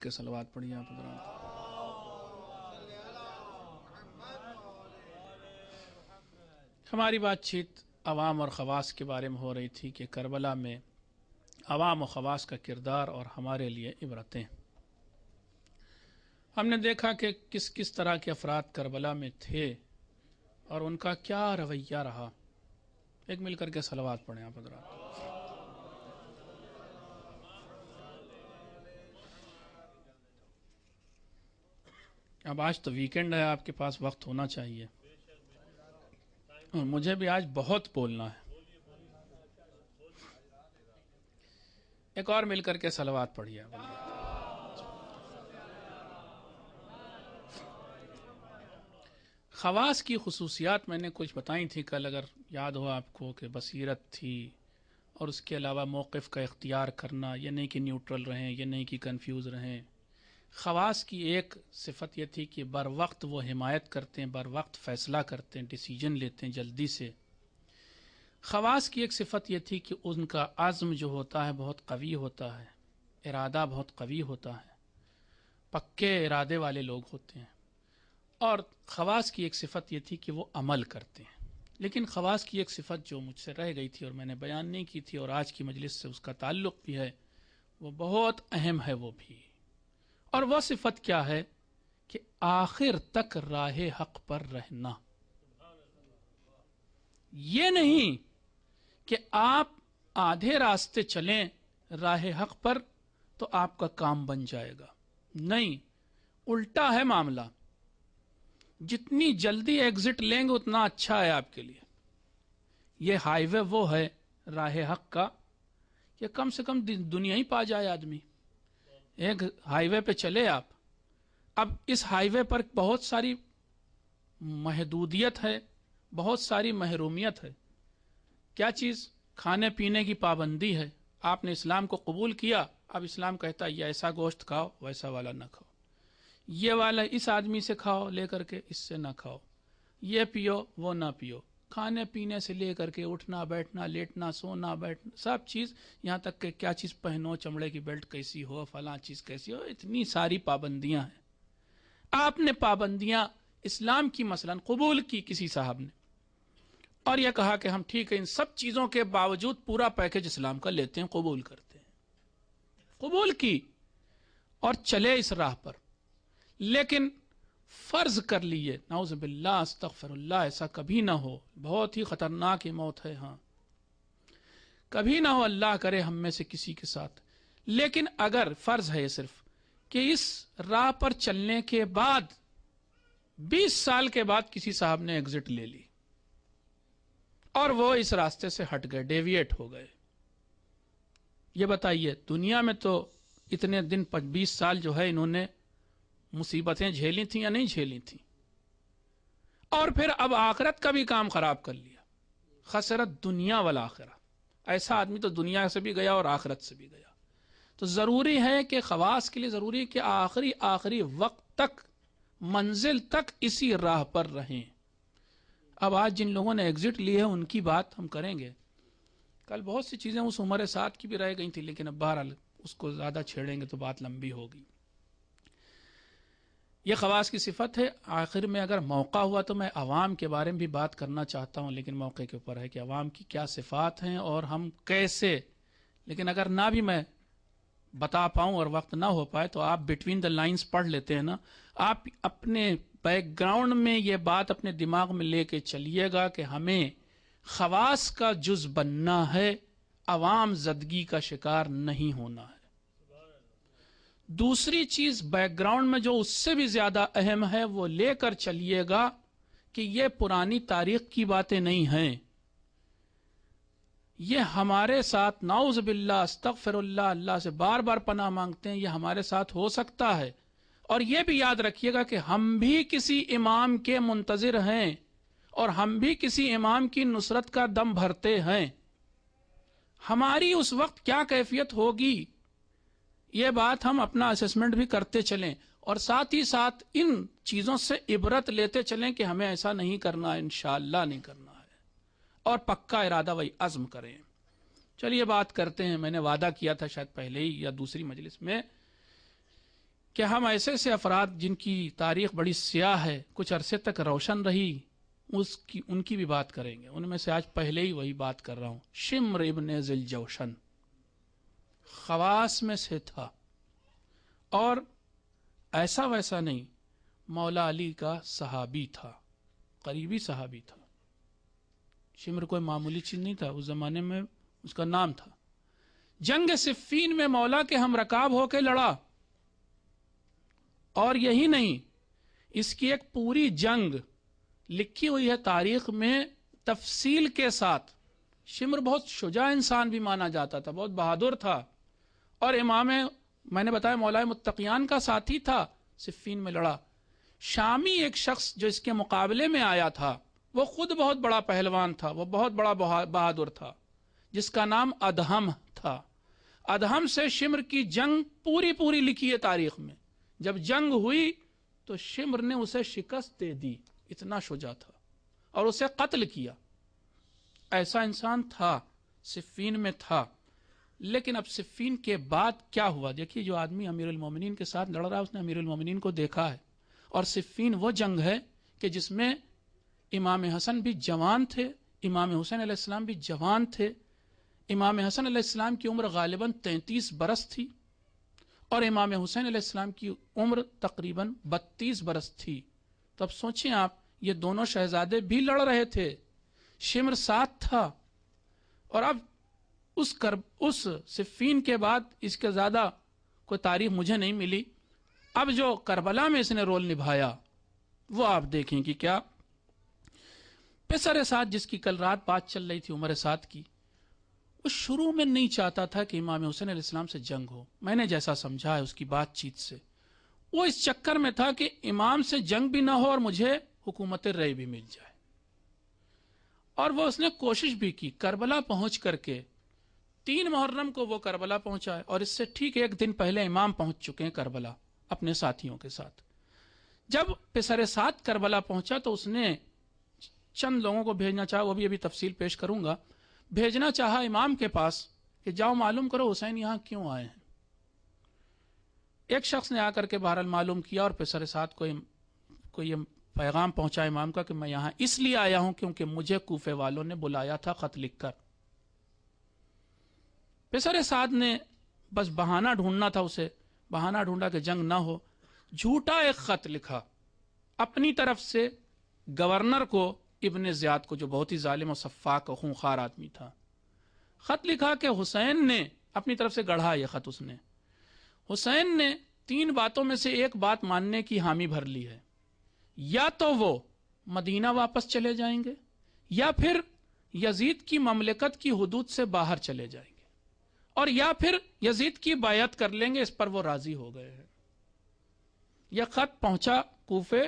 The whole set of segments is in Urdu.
کے صلوات پڑھیے آپ حضرات۔ ہماری بات چیت عوام اور خواص کے بارے میں ہو رہی تھی کہ کربلا میں عوام و خواص کا کردار اور ہمارے لیے عبرتیں۔ ہم نے دیکھا کہ کس کس طرح کے افراد کربلا میں تھے اور ان کا کیا رویہ رہا۔ ایک مل کر کے صلوات پڑھیں آپ حضرات۔ اب آج تو ویکنڈ ہے، آپ کے پاس وقت ہونا چاہیے اور مجھے بھی آج بہت بولنا ہے۔ ایک اور مل کر کے صلوات پڑھیے آپ حضرات۔ خواص کی خصوصیات میں نے کچھ بتائی تھی کل، اگر یاد ہو آپ کو، کہ بصیرت تھی اور اس کے علاوہ موقف کا اختیار کرنا، یہ نہیں کہ نیوٹرل رہیں، یہ نہیں کہ کنفیوز رہیں۔ خواص کی ایک صفت یہ تھی کہ بر وقت وہ حمایت کرتے ہیں، بر وقت فیصلہ کرتے ہیں، ڈیسیجن لیتے ہیں جلدی سے۔ خواص کی ایک صفت یہ تھی کہ ان کا عزم جو ہوتا ہے بہت قوی ہوتا ہے، ارادہ بہت قوی ہوتا ہے، پکے ارادے والے لوگ ہوتے ہیں۔ اور خواص کی ایک صفت یہ تھی کہ وہ عمل کرتے ہیں۔ لیکن خواص کی ایک صفت جو مجھ سے رہ گئی تھی اور میں نے بیان نہیں کی تھی اور آج کی مجلس سے اس کا تعلق بھی ہے، وہ بہت اہم ہے وہ بھی۔ اور وہ صفت کیا ہے کہ آخر تک راہ حق پر رہنا۔ یہ نہیں کہ آپ آدھے راستے چلیں راہ حق پر تو آپ کا کام بن جائے گا، نہیں، الٹا ہے معاملہ۔ جتنی جلدی ایگزٹ لیں گے اتنا اچھا ہے آپ کے لیے۔ یہ ہائی وے وہ ہے راہ حق کا کہ کم سے کم دنیا ہی پا جائے آدمی۔ ایک ہائی وے پہ چلے آپ، اب اس ہائی وے پر بہت ساری محدودیت ہے، بہت ساری محرومیت ہے۔ کیا چیز؟ کھانے پینے کی پابندی ہے۔ آپ نے اسلام کو قبول کیا، اب اسلام کہتا ہے یہ ایسا گوشت کھاؤ، ویسا والا نہ کھاؤ، یہ والا اس آدمی سے کھاؤ لے کر کے، اس سے نہ کھاؤ، یہ پیو وہ نہ پیو۔ کھانے پینے سے لے کر کے اٹھنا بیٹھنا، لیٹنا سونا بیٹھنا، سب چیز، یہاں تک کہ کیا چیز پہنو، چمڑے کی بیلٹ کیسی ہو، فلاں چیز کیسی ہو، اتنی ساری پابندیاں ہیں۔ آپ نے پابندیاں اسلام کی مثلا قبول کی کسی صاحب نے، اور یہ کہا کہ ہم ٹھیک ہے ان سب چیزوں کے باوجود پورا پیکج اسلام کا لیتے ہیں، قبول کرتے ہیں، قبول کی اور چلے اس راہ پر۔ لیکن فرض کر لیے، نعوذ باللہ استغفر اللہ، ایسا کبھی نہ ہو، بہت ہی خطرناک یہ موت ہے، ہاں کبھی نہ ہو، اللہ کرے ہم میں سے کسی کے ساتھ۔ لیکن اگر فرض ہے یہ صرف کہ اس راہ پر چلنے کے بعد 20 سال کے بعد کسی صاحب نے ایگزٹ لے لی اور وہ اس راستے سے ہٹ گئے، ڈیویٹ ہو گئے، یہ بتائیے دنیا میں تو اتنے دن 20 سال جو ہے انہوں نے مصیبتیں جھیلی تھیں یا نہیں جھیلی تھیں، اور پھر اب آخرت کا بھی کام خراب کر لیا۔ خسرت دنیا والآخرہ، ایسا آدمی تو دنیا سے بھی گیا اور آخرت سے بھی گیا۔ تو ضروری ہے کہ خواص کے لیے ضروری ہے کہ آخری وقت تک، منزل تک اسی راہ پر رہیں۔ اب آج جن لوگوں نے ایگزٹ لی ہے ان کی بات ہم کریں گے، کل بہت سی چیزیں اس عمر ساتھ کی بھی رہ گئی تھی، لیکن اب بہرحال اس کو زیادہ چھیڑیں گے تو بات لمبی ہوگی۔ یہ خواص کی صفت ہے۔ آخر میں اگر موقع ہوا تو میں عوام کے بارے میں بھی بات کرنا چاہتا ہوں، لیکن موقع کے اوپر ہے کہ عوام کی کیا صفات ہیں اور ہم کیسے، لیکن اگر نہ بھی میں بتا پاؤں اور وقت نہ ہو پائے تو آپ بٹوین دا لائنز پڑھ لیتے ہیں نا، آپ اپنے بیک گراؤنڈ میں یہ بات اپنے دماغ میں لے کے چلیے گا کہ ہمیں خواص کا جز بننا ہے، عوام زدگی کا شکار نہیں ہونا ہے۔ دوسری چیز بیک گراؤنڈ میں جو اس سے بھی زیادہ اہم ہے وہ لے کر چلیے گا کہ یہ پرانی تاریخ کی باتیں نہیں ہیں، یہ ہمارے ساتھ، نعوذ باللہ استغفر اللہ، اللہ سے بار بار پناہ مانگتے ہیں، یہ ہمارے ساتھ ہو سکتا ہے۔ اور یہ بھی یاد رکھیے گا کہ ہم بھی کسی امام کے منتظر ہیں اور ہم بھی کسی امام کی نصرت کا دم بھرتے ہیں۔ ہماری اس وقت کیا کیفیت ہوگی، یہ بات ہم اپنا اسسمنٹ بھی کرتے چلیں اور ساتھ ہی ساتھ ان چیزوں سے عبرت لیتے چلیں کہ ہمیں ایسا نہیں کرنا ہے، انشاءاللہ نہیں کرنا ہے، اور پکا ارادہ وہی عزم کریں۔ چلیے بات کرتے ہیں، میں نے وعدہ کیا تھا شاید پہلے ہی یا دوسری مجلس میں کہ ہم ایسے سے افراد جن کی تاریخ بڑی سیاہ ہے، کچھ عرصے تک روشن رہی، ان کی بھی بات کریں گے۔ ان میں سے آج پہلے ہی وہی بات کر رہا ہوں، شمر ابن ذی الجوشن خواص میں سے تھا، اور ایسا ویسا نہیں، مولا علی کا صحابی تھا، قریبی صحابی تھا۔ شمر کوئی معمولی چیز نہیں تھا، اس زمانے میں اس کا نام تھا۔ جنگ صفین میں مولا کے ہم رکاب ہو کے لڑا، اور یہی نہیں، اس کی ایک پوری جنگ لکھی ہوئی ہے تاریخ میں تفصیل کے ساتھ۔ شمر بہت شجاع انسان بھی مانا جاتا تھا، بہت بہادر تھا، اور امام، میں نے بتایا، مولا متقیان کا ساتھی تھا، صفین میں لڑا۔ شامی ایک شخص جو اس کے مقابلے میں آیا تھا، وہ خود بہت بڑا پہلوان تھا، وہ بہت بڑا بہادر تھا، جس کا نام ادہم تھا۔ ادہم سے شمر کی جنگ پوری لکھی ہے تاریخ میں۔ جب جنگ ہوئی تو شمر نے اسے شکست دے دی، اتنا شجاع تھا، اور اسے قتل کیا۔ ایسا انسان تھا، صفین میں تھا۔ لیکن اب صفین کے بعد کیا ہوا؟ دیکھیے، جو آدمی امیر المومنین کے ساتھ لڑ رہا ہے، اس نے امیر المومنین کو دیکھا ہے، اور صفین وہ جنگ ہے کہ جس میں امام حسن بھی جوان تھے، امام حسین علیہ السلام بھی جوان تھے۔ امام حسن علیہ السلام کی عمر غالباً 33 برس تھی، اور امام حسین علیہ السلام کی عمر تقریباً 32 برس تھی۔ تو اب سوچیں آپ، یہ دونوں شہزادے بھی لڑ رہے تھے، شمر ساتھ تھا، اور اب اس صفین کے بعد اس کے زیادہ کوئی تاریخ مجھے نہیں ملی۔ اب جو کربلا میں اس نے رول نبھایا وہ آپ دیکھیں کہ کیا۔ پسر سعد، جس کی کل رات بات چل رہی تھی عمر سعد کی، وہ شروع میں نہیں چاہتا تھا کہ امام حسین علیہ السلام سے جنگ ہو۔ میں نے جیسا سمجھا ہے اس کی بات چیت سے، وہ اس چکر میں تھا کہ امام سے جنگ بھی نہ ہو اور مجھے حکومت رائے بھی مل جائے، اور وہ اس نے کوشش بھی کی۔ کربلا پہنچ کر کے 3 محرم کو وہ کربلا پہنچا ہے، اور اس سے ٹھیک 1 دن پہلے امام پہنچ چکے ہیں کربلا اپنے ساتھیوں کے ساتھ۔ جب پسر سعد کربلا پہنچا تو اس نے چند لوگوں کو بھیجنا چاہا، وہ بھی ابھی تفصیل پیش کروں گا، بھیجنا چاہا امام کے پاس کہ جاؤ معلوم کرو حسین یہاں کیوں آئے ہیں۔ ایک شخص نے آ کر کے بہرحال معلوم کیا، اور پسر سعد کو یہ پیغام پہنچا امام کا کہ میں یہاں اس لیے آیا ہوں کیونکہ مجھے کوفے والوں نے بلایا تھا خط لکھ کر۔ پسر سعد نے بس بہانہ ڈھونڈنا تھا، اسے بہانہ ڈھونڈا کہ جنگ نہ ہو، جھوٹا ایک خط لکھا اپنی طرف سے گورنر کو، ابن زیاد کو، جو بہت ہی ظالم و سفاک و خونخوار آدمی تھا۔ خط لکھا کہ حسین نے اپنی طرف سے گڑھا، یہ خط اس نے، حسین نے 3 باتوں میں سے ایک بات ماننے کی حامی بھر لی ہے، یا تو وہ مدینہ واپس چلے جائیں گے، یا پھر یزید کی مملکت کی حدود سے باہر چلے جائیں گے، اور یا پھر یزید کی بیعت کر لیں گے۔ اس پر وہ راضی ہو گئے ہیں۔ یہ خط پہنچا کوفے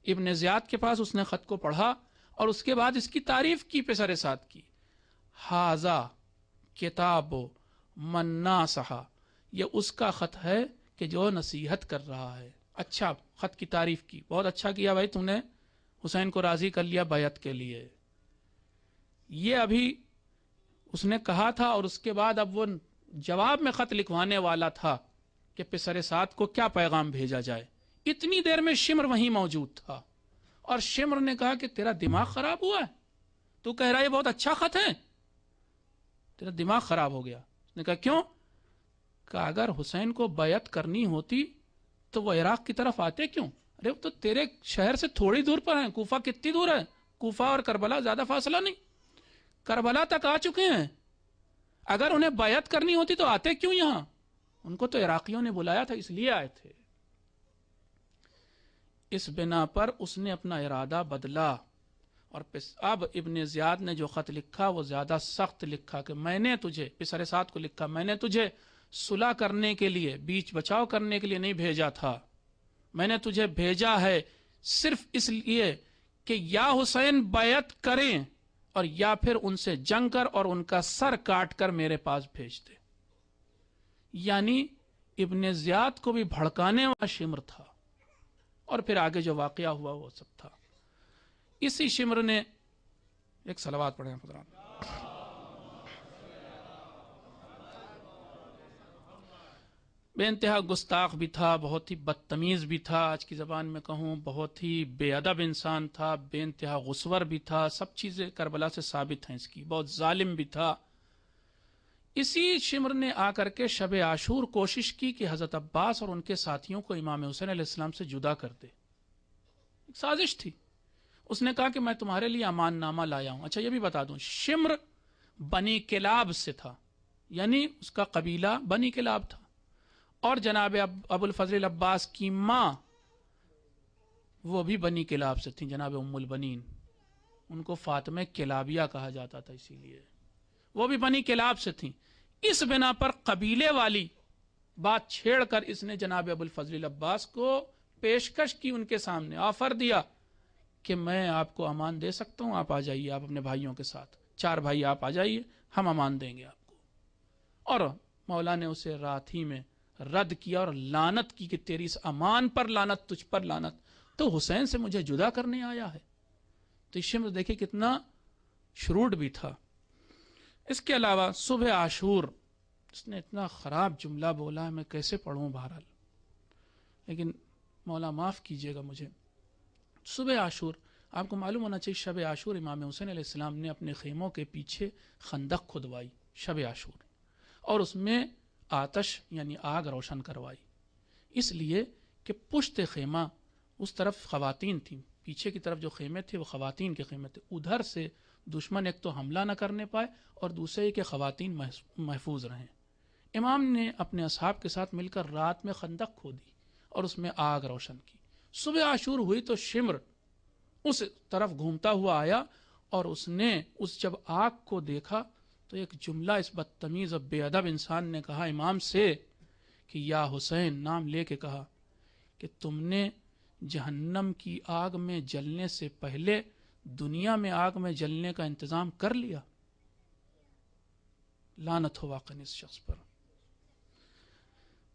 ابن زیاد کے پاس، اس نے خط کو پڑھا، اور اس کے بعد اس کی تعریف کی پسر سعد کی۔ ہاذا کتاب من ناصح، یہ اس کا خط ہے کہ جو نصیحت کر رہا ہے۔ اچھا، خط کی تعریف کی، بہت اچھا کیا بھائی، تم نے حسین کو راضی کر لیا بیعت کے لیے۔ یہ ابھی اس نے کہا تھا، اور اس کے بعد اب وہ جواب میں خط لکھوانے والا تھا کہ پسر سعد کو کیا پیغام بھیجا جائے۔ اتنی دیر میں شمر وہیں موجود تھا، اور شمر نے کہا کہ تیرا دماغ خراب ہوا ہے، تو کہہ رہا ہے یہ بہت اچھا خط ہے، تیرا دماغ خراب ہو گیا۔ اس نے کہا کیوں؟ کہ اگر حسین کو بیعت کرنی ہوتی تو وہ عراق کی طرف آتے کیوں؟ ارے تو تیرے شہر سے تھوڑی دور پر ہیں، کوفہ کتنی دور ہے؟ کوفہ اور کربلا زیادہ فاصلہ نہیں، کربلا تک آ چکے ہیں۔ اگر انہیں بیعت کرنی ہوتی تو آتے کیوں یہاں؟ ان کو تو عراقیوں نے بلایا تھا، اس لیے آئے تھے۔ اس بنا پر اس نے اپنا ارادہ بدلا، اور اب ابن زیاد نے جو خط لکھا وہ زیادہ سخت لکھا کہ میں نے تجھے، پسر سعد کو لکھا، میں نے تجھے صلح کرنے کے لیے، بیچ بچاؤ کرنے کے لیے نہیں بھیجا تھا، میں نے تجھے بھیجا ہے صرف اس لیے کہ یا حسین بیعت کریں، اور یا پھر ان سے جنگ کر اور ان کا سر کاٹ کر میرے پاس بھیج دے۔ یعنی ابن زیاد کو بھی بھڑکانے والا شمر تھا، اور پھر آگے جو واقعہ ہوا وہ سب تھا۔ اسی شمر نے ایک صلوات پڑھیں حضرات۔ بے انتہا گستاخ بھی تھا، بہت ہی بدتمیز بھی تھا، آج کی زبان میں کہوں بہت ہی بے ادب انسان تھا، بے انتہا غسور بھی تھا، سب چیزیں کربلا سے ثابت ہیں اس کی، بہت ظالم بھی تھا۔ اسی شمر نے آ کر کے شب عاشور کوشش کی کہ حضرت عباس اور ان کے ساتھیوں کو امام حسین علیہ السلام سے جدا کر دے، ایک سازش تھی۔ اس نے کہا کہ میں تمہارے لیے امان نامہ لایا ہوں۔ اچھا یہ بھی بتا دوں، شمر بنی کلاب سے تھا، یعنی اس کا قبیلہ بنی کلاب تھا، اور جناب ابو الفضل عباس کی ماں وہ بھی بنی کلاب سے تھیں، جناب ام البنین، ان کو فاطمہ کلابیہ کہا جاتا تھا، اسی لیے وہ بھی بنی کلاب سے تھیں۔ اس بنا پر قبیلے والی بات چھیڑ کر اس نے جناب ابو الفضل عباس کو پیشکش کی، ان کے سامنے آفر دیا کہ میں آپ کو امان دے سکتا ہوں، آپ آ جائیے، آپ اپنے بھائیوں کے ساتھ، 4 بھائی آپ آ جائیے، ہم امان دیں گے آپ کو۔ اور مولا نے اسے رات ہی میں رد کیا اور لعنت کی کہ تیری اس امان پر لعنت، تجھ پر لعنت، تو حسین سے مجھے جدا کرنے آیا ہے۔ تو شمر دیکھیں کتنا شروڈ بھی تھا۔ اس کے علاوہ صبح عاشور، اس نے اتنا خراب جملہ بولا ہے، میں کیسے پڑھوں، بہرحال لیکن مولا معاف کیجیے گا مجھے۔ صبح عاشور، آپ کو معلوم ہونا چاہیے شب عاشور امام حسین علیہ السلام نے اپنے خیموں کے پیچھے خندق کھدوائی شب عاشور، اور اس میں آتش یعنی آگ روشن کروائی، اس لیے کہ پشت خیمہ اس طرف خواتین تھیں، پیچھے کی طرف جو خیمے تھے وہ خواتین کے خیمے تھے، ادھر سے دشمن ایک تو حملہ نہ کرنے پائے اور دوسرے کہ خواتین محفوظ رہیں۔ امام نے اپنے اصحاب کے ساتھ مل کر رات میں خندق کھودی اور اس میں آگ روشن کی۔ صبح عاشور ہوئی تو شمر اس طرف گھومتا ہوا آیا، اور اس نے جب آگ کو دیکھا تو ایک جملہ اس بدتمیز اور بے ادب انسان نے کہا امام سے کہ یا حسین، نام لے کے کہا کہ تم نے جہنم کی آگ میں جلنے سے پہلے دنیا میں آگ میں جلنے کا انتظام کر لیا۔ لعنت ہو واقعی اس شخص پر۔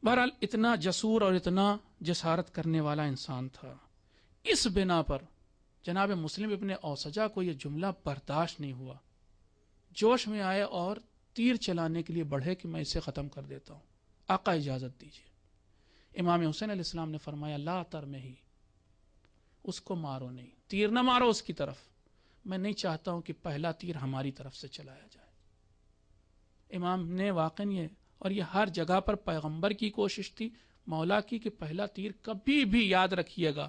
بہرحال اتنا جسور اور اتنا جسارت کرنے والا انسان تھا۔ اس بنا پر جناب مسلم ابن اوسجہ کو یہ جملہ برداشت نہیں ہوا، جوش میں آئے اور تیر چلانے کے لیے بڑھے کہ میں اسے ختم کر دیتا ہوں، آقا اجازت دیجیے۔ امام حسین علیہ السلام نے فرمایا لا ترمہی، اس کو مارو نہیں، تیر نہ مارو اس کی طرف، میں نہیں چاہتا ہوں کہ پہلا تیر ہماری طرف سے چلایا جائے۔ امام نے واقعی یہ، اور یہ ہر جگہ پر پیغمبر کی کوشش تھی، مولا کی، کہ پہلا تیر کبھی بھی یاد رکھیے گا،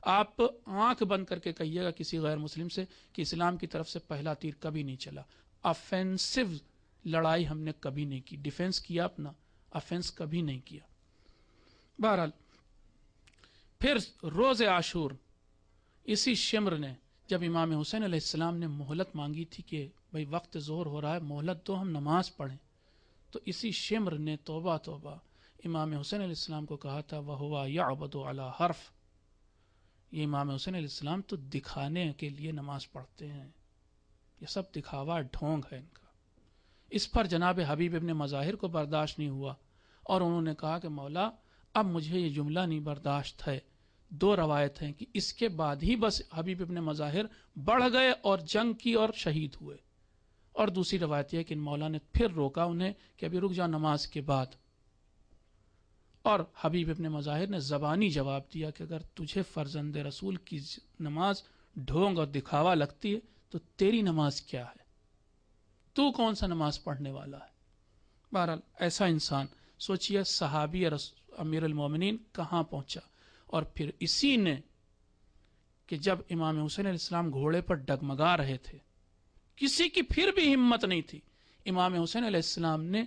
آپ آنکھ بند کر کے کہیے گا کسی غیر مسلم سے کہ اسلام کی طرف سے پہلا تیر کبھی نہیں چلا، آفینسو لڑائی ہم نے کبھی نہیں کی، ڈیفنس کیا اپنا، آفینس کبھی نہیں کیا۔ بہرحال پھر روز عاشور اسی شمر نے جب امام حسین علیہ السلام نے مہلت مانگی تھی کہ بھئی وقت ظہر ہو رہا ہے، مہلت دو، ہم نماز پڑھیں، تو اسی شمر نے توبہ توبہ امام حسین علیہ السلام کو کہا تھا وَهُوَ يَعْبَدُ عَلَى حَرْف، یہ امام حسین علیہ السلام تو دکھانے کے لیے نماز پڑھتے ہیں، یہ سب دکھاوا ڈھونگ ہے ان کا۔ اس پر جناب حبیب ابن مظاہر کو برداشت نہیں ہوا، اور انہوں نے کہا کہ مولا اب مجھے یہ جملہ نہیں برداشت ہے۔ 2 روایت ہیں کہ اس کے بعد ہی بس حبیب ابن مظاہر بڑھ گئے اور جنگ کی اور شہید ہوئے، اور دوسری روایت یہ کہ مولا نے پھر روکا انہیں کہ ابھی رک جاؤ نماز کے بعد، اور حبیب ابن مظاہر نے زبانی جواب دیا کہ اگر تجھے فرزند رسول کی نماز ڈھونگ اور دکھاوا لگتی ہے تو تیری نماز کیا ہے، تو کون سا نماز پڑھنے والا ہے۔ بہرحال ایسا انسان، سوچئے صحابی امیر المومنین کہاں پہنچا، اور پھر اسی نے کہ جب امام حسین علیہ السلام گھوڑے پر ڈگمگا رہے تھے، کسی کی پھر بھی ہمت نہیں تھی، امام حسین علیہ السلام نے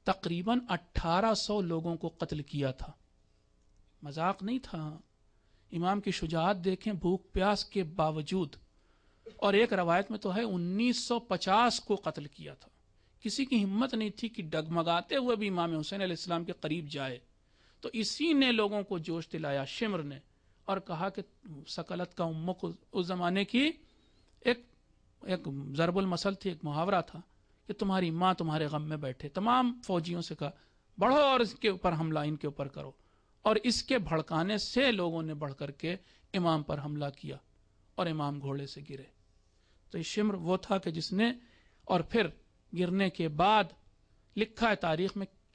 تقریباً 1800 لوگوں کو قتل کیا تھا، مذاق نہیں تھا۔ امام کی شجاعت دیکھیں بھوک پیاس کے باوجود، اور ایک روایت میں تو ہے 1950 کو قتل کیا تھا، کسی کی ہمت نہیں تھی کہ ڈگمگاتے ہوئے بھی امام حسین علیہ السلام کے قریب جائے، تو اسی نے لوگوں کو جوش دلایا، شمر نے، اور کہا کہ سکلت کا امک، اس زمانے کی ایک ضرب المثل تھی، ایک محاورہ تھا کہ تمہاری ماں تمہارے غم میں بیٹھے، تمام فوجیوں سے کہا بڑھو اور اس کے اوپر حملہ ان کے اوپر کرو، اور اس کے بھڑکانے سے لوگوں نے بڑھ کر کے امام پر حملہ کیا اور امام گھوڑے سے گرے۔ تو یہ شمر وہ تھا کہ جس نے، اور پھر گرنے کے بعد لکھا ہے تاریخ میں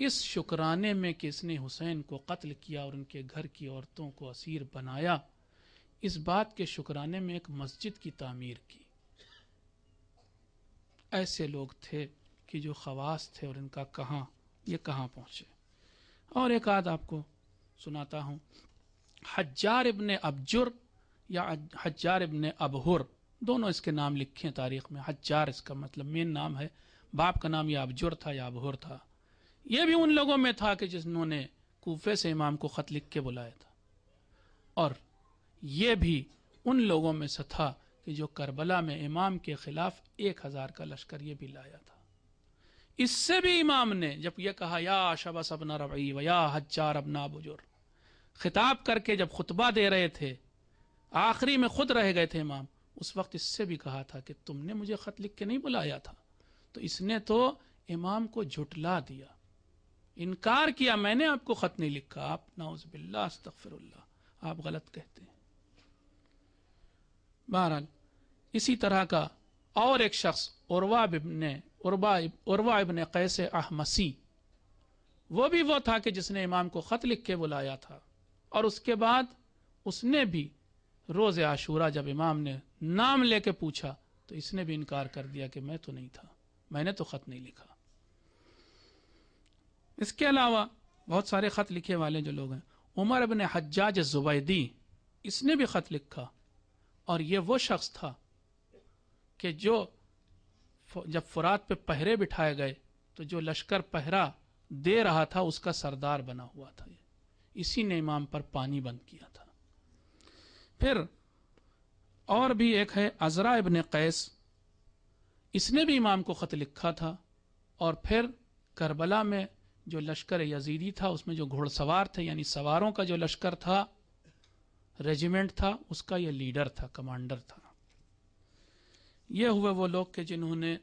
اس شکرانے میں کہ اس نے حسین کو قتل کیا اور ان کے گھر کی عورتوں کو اسیر بنایا، اس بات کے شکرانے میں ایک مسجد کی تعمیر کی۔ ایسے لوگ تھے کہ جو خواص تھے اور ان کا یہ کہاں پہنچے۔ اور ایک آدھ آپ کو سناتا ہوں۔ حجار ابن ابجر یا حجار ابن ابہر، دونوں اس کے نام لکھے ہیں تاریخ میں۔ حجار اس کا مطلب مین نام ہے، باپ کا نام یا ابجر تھا یا ابہر تھا۔ یہ بھی ان لوگوں میں تھا کہ جنہوں نے کوفے سے امام کو خط لکھ کے بلایا تھا، اور یہ بھی ان لوگوں میں سے تھا کہ جو کربلا میں امام کے خلاف 1000 کا لشکر یہ بھی لایا تھا۔ اس سے بھی امام نے جب یہ کہا یا شبس ابن ربعی و یا حجار ابن ابجر، خطاب کر کے جب خطبہ دے رہے تھے، آخری میں خود رہ گئے تھے امام، اس وقت اس سے بھی کہا تھا کہ تم نے مجھے خط لکھ کے نہیں بلایا تھا۔ تو اس نے تو امام کو جھٹلا دیا، انکار کیا، میں نے آپ کو خط نہیں لکھا، آپ نعوذ باللہ استغفر اللہ، آپ غلط کہتے ہیں۔ بہرحال اسی طرح کا اور ایک شخص عروہ ابن قیس احمسی، وہ بھی وہ تھا کہ جس نے امام کو خط لکھ کے بلایا تھا، اور اس کے بعد اس نے بھی روز عاشورہ جب امام نے نام لے کے پوچھا تو اس نے بھی انکار کر دیا کہ میں تو نہیں تھا، میں نے تو خط نہیں لکھا۔ اس کے علاوہ بہت سارے خط لکھے والے جو لوگ ہیں، عمر ابن حجاج الزبیدی، اس نے بھی خط لکھا، اور یہ وہ شخص تھا کہ جو جب فرات پہ پہرے بٹھائے گئے تو جو لشکر پہرا دے رہا تھا اس کا سردار بنا ہوا تھا، اسی نے امام پر پانی بند کیا تھا۔ پھر اور بھی ایک ہے عزرا ابن قیس، اس نے بھی امام کو خط لکھا تھا، اور پھر کربلا میں جو لشکر یزیدی تھا اس میں جو گھوڑ سوار تھے، یعنی سواروں کا جو لشکر تھا، ریجیمنٹ تھا، اس کا یہ لیڈر تھا، کمانڈر تھا۔ یہ ہوئے وہ لوگ کہ جنہوں نے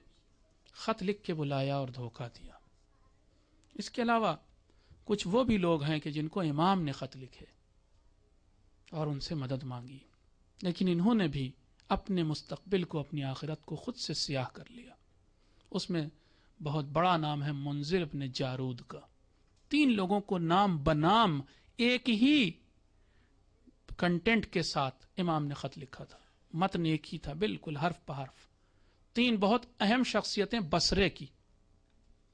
خط لکھ کے بلایا اور دھوکہ دیا۔ اس کے علاوہ کچھ وہ بھی لوگ ہیں کہ جن کو امام نے خط لکھے اور ان سے مدد مانگی، لیکن انہوں نے بھی اپنے مستقبل کو، اپنی آخرت کو خود سے سیاہ کر لیا۔ اس میں بہت بڑا نام ہے منذر ابن جارود کا۔ 3 لوگوں کو نام بنام ایک ہی کنٹینٹ کے ساتھ امام نے خط لکھا تھا، متن ایک ہی تھا بالکل حرف پہ حرف۔ 3 بہت اہم شخصیتیں بصرے کی،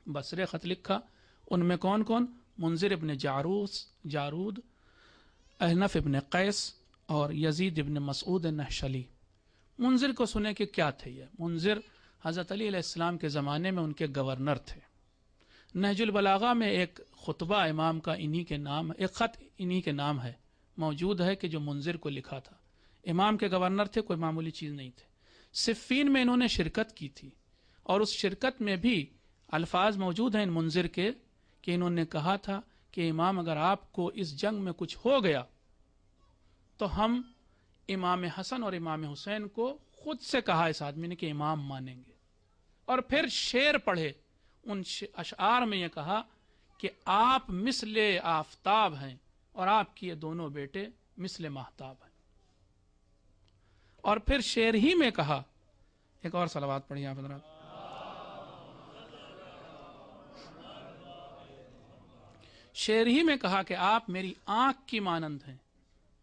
بصرے خط لکھا، ان میں کون کون؟ منذر ابن جارود، احنف ابن قیس اور یزید ابن مسعود نحشلی۔ منذر کو سنے کہ کیا تھے یہ؟ منذر حضرت علی علیہ السلام کے زمانے میں ان کے گورنر تھے۔ نہج البلاغہ میں ایک خطبہ امام کا انہی کے نام، ایک خط انہی کے نام ہے، موجود ہے کہ جو منذر کو لکھا تھا۔ امام کے گورنر تھے، کوئی معمولی چیز نہیں تھے۔ صفین میں انہوں نے شرکت کی تھی، اور اس شرکت میں بھی الفاظ موجود ہیں ان منذر کے کہ انہوں نے کہا تھا کہ امام اگر آپ کو اس جنگ میں کچھ ہو گیا تو ہم امام حسن اور امام حسین کو، خود سے کہا اس آدمی نے، کہ امام مانیں گے۔ اور پھر شعر پڑھے، ان اشعار میں یہ کہا کہ آپ مثل آفتاب ہیں اور آپ کی یہ دونوں بیٹے مثل ماہتاب ہیں۔ اور پھر شعر ہی میں کہا، ایک اور صلوات پڑھیے آپ حضرات۔ شعر ہی میں کہا کہ آپ میری آنکھ کی مانند ہیں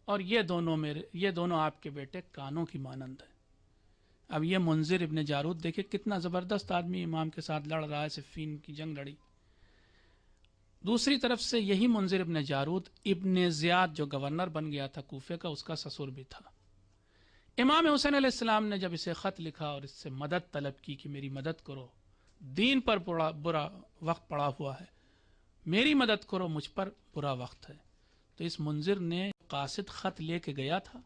اور یہ دونوں آپ کے بیٹے کانوں کی مانند ہیں۔ اب یہ منذر ابن جارود دیکھیں کتنا زبردست آدمی امام کے ساتھ لڑ رہا ہے، صفین کی جنگ لڑی۔ دوسری طرف سے یہی منذر ابن جارود ابن زیاد جو گورنر بن گیا تھا کوفے کا، اس کا سسر بھی تھا۔ امام حسین علیہ السلام نے جب اسے خط لکھا اور اس سے مدد طلب کی کہ میری مدد کرو، دین پر برا وقت پڑا ہوا ہے، میری مدد کرو، مجھ پر برا وقت ہے، تو اس منذر نے قاصد خط لے کے گیا تھا،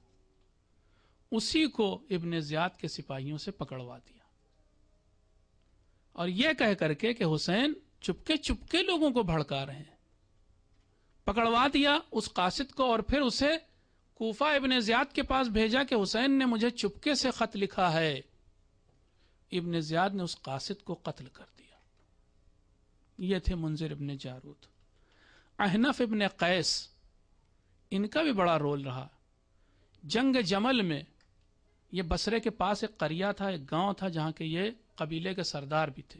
اسی کو ابن زیاد کے سپاہیوں سے پکڑوا دیا، اور یہ کہہ کر کے کہ حسین چپکے چپکے لوگوں کو بھڑکا رہے ہیں، پکڑوا دیا اس قاصد کو، اور پھر اسے کوفہ ابن زیاد کے پاس بھیجا کہ حسین نے مجھے چپکے سے خط لکھا ہے۔ ابن زیاد نے اس قاصد کو قتل کر دیا۔ یہ تھے منذر ابن جارود۔ احنف ابن قیس، ان کا بھی بڑا رول رہا۔ جنگ جمل میں یہ بصرے کے پاس ایک قریہ تھا، ایک گاؤں تھا جہاں کے یہ قبیلے کے سردار بھی تھے۔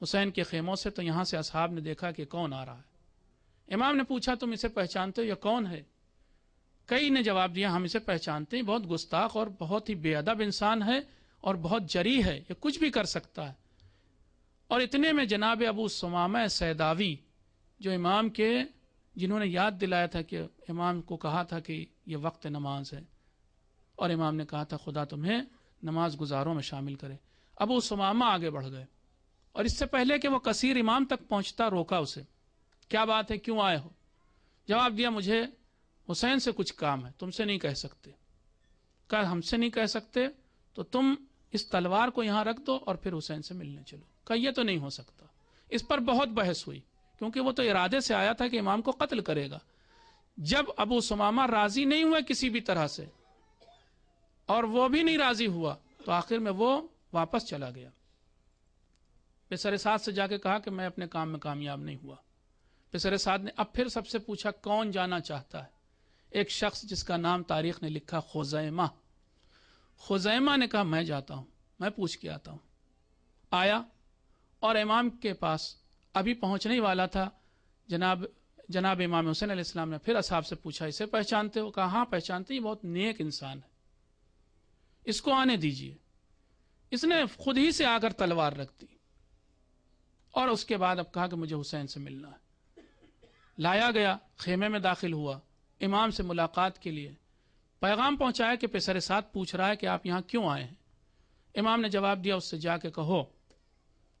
حسین کے خیموں سے، تو یہاں سے اصحاب نے دیکھا کہ کون آ رہا ہے۔ امام نے پوچھا تم اسے پہچانتے ہو، یہ کون ہے؟ کئی نے جواب دیا ہم اسے پہچانتے ہیں، بہت گستاخ اور بہت ہی بے ادب انسان ہے اور بہت جری ہے، یہ کچھ بھی کر سکتا ہے۔ اور اتنے میں جناب ابو ثمامہ سیداوی جو امام کے، جنہوں نے یاد دلایا تھا کہ امام کو کہا تھا کہ یہ وقت نماز ہے، اور امام نے کہا تھا خدا تمہیں نماز گزاروں میں شامل کرے، ابو ثمامہ آگے بڑھ گئے اور اس سے پہلے کہ وہ کثیر امام تک پہنچتا روکا اسے۔ کیا بات ہے، کیوں آئے ہو؟ جواب دیا مجھے حسین سے کچھ کام ہے، تم سے نہیں کہہ سکتے۔ کہا ہم سے نہیں کہہ سکتے تو تم اس تلوار کو یہاں رکھ دو اور پھر حسین سے ملنے چلو۔ کہا یہ تو نہیں ہو سکتا۔ اس پر بہت بحث ہوئی کیونکہ وہ تو ارادے سے آیا تھا کہ امام کو قتل کرے گا۔ جب ابو ثمامہ راضی نہیں ہوئے کسی بھی طرح سے اور وہ بھی نہیں راضی ہوا تو آخر میں وہ واپس چلا گیا۔ پسر سعد سے جا کے کہا کہ میں اپنے کام میں کامیاب نہیں ہوا۔ پسر سعد نے اب پھر سب سے پوچھا کون جانا چاہتا ہے؟ ایک شخص جس کا نام تاریخ نے لکھا خزیمہ۔ خزیمہ نے کہا میں جاتا ہوں، میں پوچھ کے آتا ہوں۔ آیا اور امام کے پاس ابھی پہنچنے ہی والا تھا، جناب امام حسین علیہ السلام نے پھر اصحاب سے پوچھا اسے پہچانتے ہو؟ کہا ہاں پہچانتے، یہ بہت نیک انسان ہے، اس کو آنے دیجئے۔ اس نے خود ہی سے آ کر تلوار رکھ دی اور اس کے بعد اب کہا کہ مجھے حسین سے ملنا ہے۔ لایا گیا، خیمے میں داخل ہوا امام سے ملاقات کے لیے، پیغام پہنچایا کہ پسر سعد پوچھ رہا ہے کہ آپ یہاں کیوں آئے ہیں؟ امام نے جواب دیا اس سے جا کے کہو